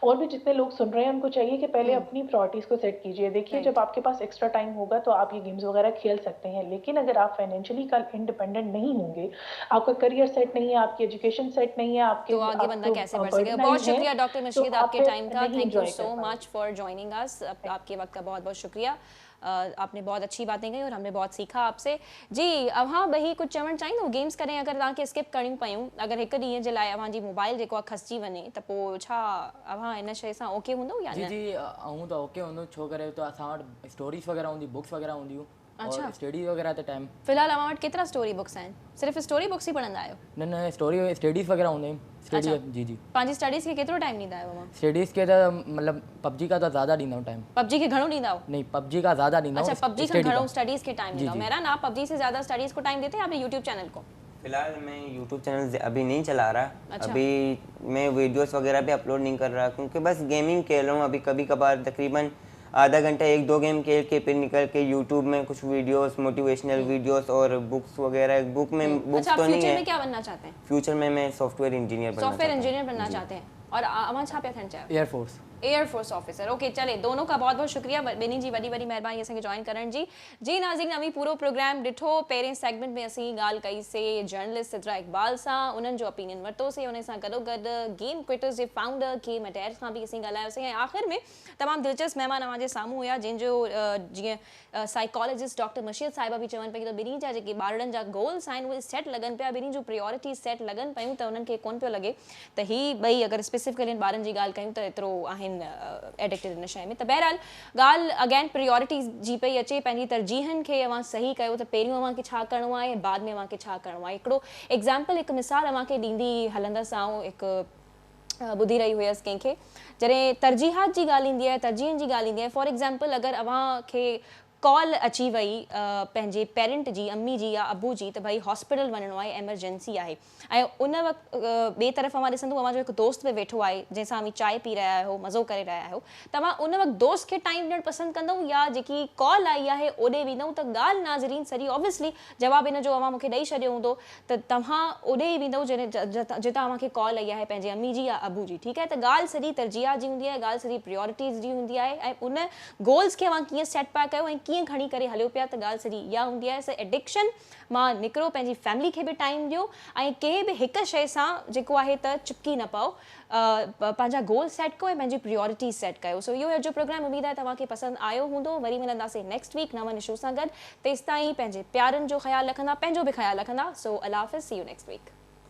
और भी जितने लोग सुन रहे हैं उनको चाहिए कि पहले अपनी प्रायोरिटीज़ को सेट कीजिए। देखिए, राइट। जब आपके पास एक्स्ट्रा टाइम होगा तो आप ये गेम्स वगैरह खेल सकते हैं, लेकिन अगर आप फाइनेंशियली कल इंडिपेंडेंट नहीं होंगे, आपका करियर सेट नहीं है, आपकी एजुकेशन सेट नहीं है, तो आगे आप बंदा तो कैसे बढ़ सकेगा? बहुत बर्डनाइज़्ड शुक्रिया हैं, डॉक्टर तो मशीद आप आपके फिर टाइम का। नहीं थैंक यू एन्जॉय सो कर पाएंगे। Much for joining us. आपके वक्त का बहुत बहुत शुक्रिया। आपने बहुत अच्छी बातें कही और हमने बहुत सीखा आपसे। जी, अब हाँ भाई कुछ चवणु चाहींदो? गेम्स करें अगर तव्हांखे स्किप करणियूं पयूं, अगर हिकु ॾींहं जे लाइ अव्हांजी मोबाइल जेको आहे खसिजी वञे, त पोइ छा अव्हां इन शइ सां ओके हूंदव या जी न? जी आऊं तो ओके हूंदो, छो करे तो असां वटि स्टोरीज़ वग़ैरह हूंदी, बुक्स वग़ैरह हूंदियूं अच्छा। और स्टडी वग़ैरह ते टाइम फिलहाल अव्हां वटि केतिरा स्टोरी बुक्स आहिनि? सिर्फ़ु स्टोरी बुक्स ई पढ़ंदा आहियो? न न स्टोरी स्टडीज़ वग़ैरह हूंदा आहिनि। स्टडी अच्छा। जी जी पंहिंजी स्टडीज़ खे केतिरो टाइम ॾींदा आहियो अव्हां? स्टडीज़ के तो मतलब पबजी का तो ज़्यादा ॾींदा हूँ टाइम। पबजी खे घणो ॾींदा आहियो? नहीं पबजी का ज़्यादा ॾींदा हूँ। अच्छा, पबजी का स्टडी घणो स्टडीज़ के टाइम जी, ॾींदा हो? जी। मेहरान, आप पबजी से ज़्यादा स्टडीज़ को टाइम देते हैं अपने यूट्यूब चैनल को? फिलहाल मैं यूट्यूब चैनल अभी नहीं चला रहा। अच्छा। अभी मैं वीडियोस वगैरह भी अपलोड नहीं कर रहा, क्योंकि बस गेमिंग खेल रहा हूँ। अभी कभी कभार तकरीबन आधा घंटा 1-2 गेम खेल के फिर निकल के यूट्यूब में कुछ वीडियोस, मोटिवेशनल वीडियोस और बुक्स वगैरह। बुक्स अच्छा, आप तो नहीं फ्यूचर में है। क्या बनना चाहते हैं? फ्यूचर में मैं सॉफ्टवेयर इंजीनियर बनना सॉफ्टवेयर चाहता हूँ। इंजीनियर बनना चाहते हैं। और अव्हां छा पिया थियणु चाहियो? एयरफोर्स। Air force officer. ओके, चले दोनों का बहुत बहुत शुक्रिया, ॿिन्ही जी वॾी वॾी महिरबानी असांखे जॉइन करण जी। जी नाज़रीन, अमी पूरो प्रोग्राम ॾिठो। पहिरें सेगमेंट में असीं ॻाल्हि कईसीं जर्नलिस्ट सिद्रा इक़बाल सां, उन्हनि जो ओपिनियन वरितोसीं। उन सां गॾोगॾु गेम क्विटर्स जे फाउंडर गेम अटैर सां बि असीं ॻाल्हायोसीं। ऐं आख़िर में तमामु दिलचस्प महिमान अव्हांजे साम्हूं हुया, जंहिंजो जीअं साइकोलॉजिस्ट डॉक्टर मशीद साहिबा बि चवनि पई त ॿिन्ही जा जेके ॿारनि जा गोल्स आहिनि उहे सेट लॻनि पिया, ॿिन्ही जूं प्रायोरिटीज़ सेट लॻनि पियूं, त उन्हनि खे कोन पियो लॻे त ही ॿई अगरि स्पेसिफिकली ॿारनि जी ॻाल्हि कयूं त एतिरो आहिनि एडिक्टेड इन शइ में। त बहरहाल ॻाल्हि अगेन प्रायोरिटीज़ जी पई अचे, पंहिंजी तरजीहनि खे अव्हां सही कयो त पहिरियों अव्हांखे छा करिणो आहे, बाद में अव्हांखे छा करिणो आहे। हिकिड़ो एग्ज़ाम्पल, हिकु मिसाल अव्हांखे ॾींदी हलंदसि आऊं। हिकु ॿुधी रही हुयसि कंहिंखे, जॾहिं तरजीहात जी ॻाल्हि ईंदी आहे, तरजीहनि जी ॻाल्हि ईंदी आहे। फॉर एग्ज़ाम्पल, अगरि अव्हांखे कॉल अची वई पंहिंजे पेरेंट जी, अम्मी जी या अबू जी, त भाई हॉस्पिटल वञिणो आहे, एमरजेंसी आहे, ऐं उन वक़्तु ॿिए तरफ़ अव्हां ॾिसंदो अव्हांजो हिकु दोस्त बि वेठो आहे जंहिंसां अव्हां चांहि पी रहिया आहियो, मज़ो करे रहिया आहियो, तव्हां उन वक़्तु दोस्त खे टाइम ॾियणु पसंदि कंदव या जेकी कॉल आई आहे ओॾे वेंदव? त ॻाल्हि नाज़रीन सॼी ऑब्वियसली जवाबु इन जो अव्हां मूंखे ॾेई छॾियो हूंदो त तव्हां ओॾे ई वेंदव जितां अव्हांखे कॉल आई आहे पंहिंजे अम्मी जी या अबू जी। ठीकु आहे, त ॻाल्हि सॼी तरजीह जी हूंदी आहे, ॻाल्हि सॼी प्रायोरिटीज़ जी हूंदी आहे, ऐं उन गोल्स खे अव्हां कीअं सेट पिया कयो ऐं कीअं खणी करे हलियो पिया, त ॻाल्हि सॼी इहा हूंदी आहे। सो एडिक्शन मां निकिरो, पंहिंजी फैमिली खे बि टाइम ॾियो ऐं कंहिं बि हिकु शइ सां जेको आहे त चिपकी न पओ। पंहिंजा गोल सेट कयो ऐं पंहिंजी प्रायोरिटीज़ सेट कयो। सो इहो अॼु प्रोग्राम उमेद आहे तव्हांखे पसंदि आयो हूंदो। वरी मिलंदासीं नेक्स्ट वीक नवनि इशू सां गॾु। तेसिताईं पंहिंजे प्यारनि जो ख़्यालु रखंदा, पंहिंजो बि ख़्यालु रखंदा। सो अल्लाह हाफ़िज़, सी यू नेक्स्ट वीक।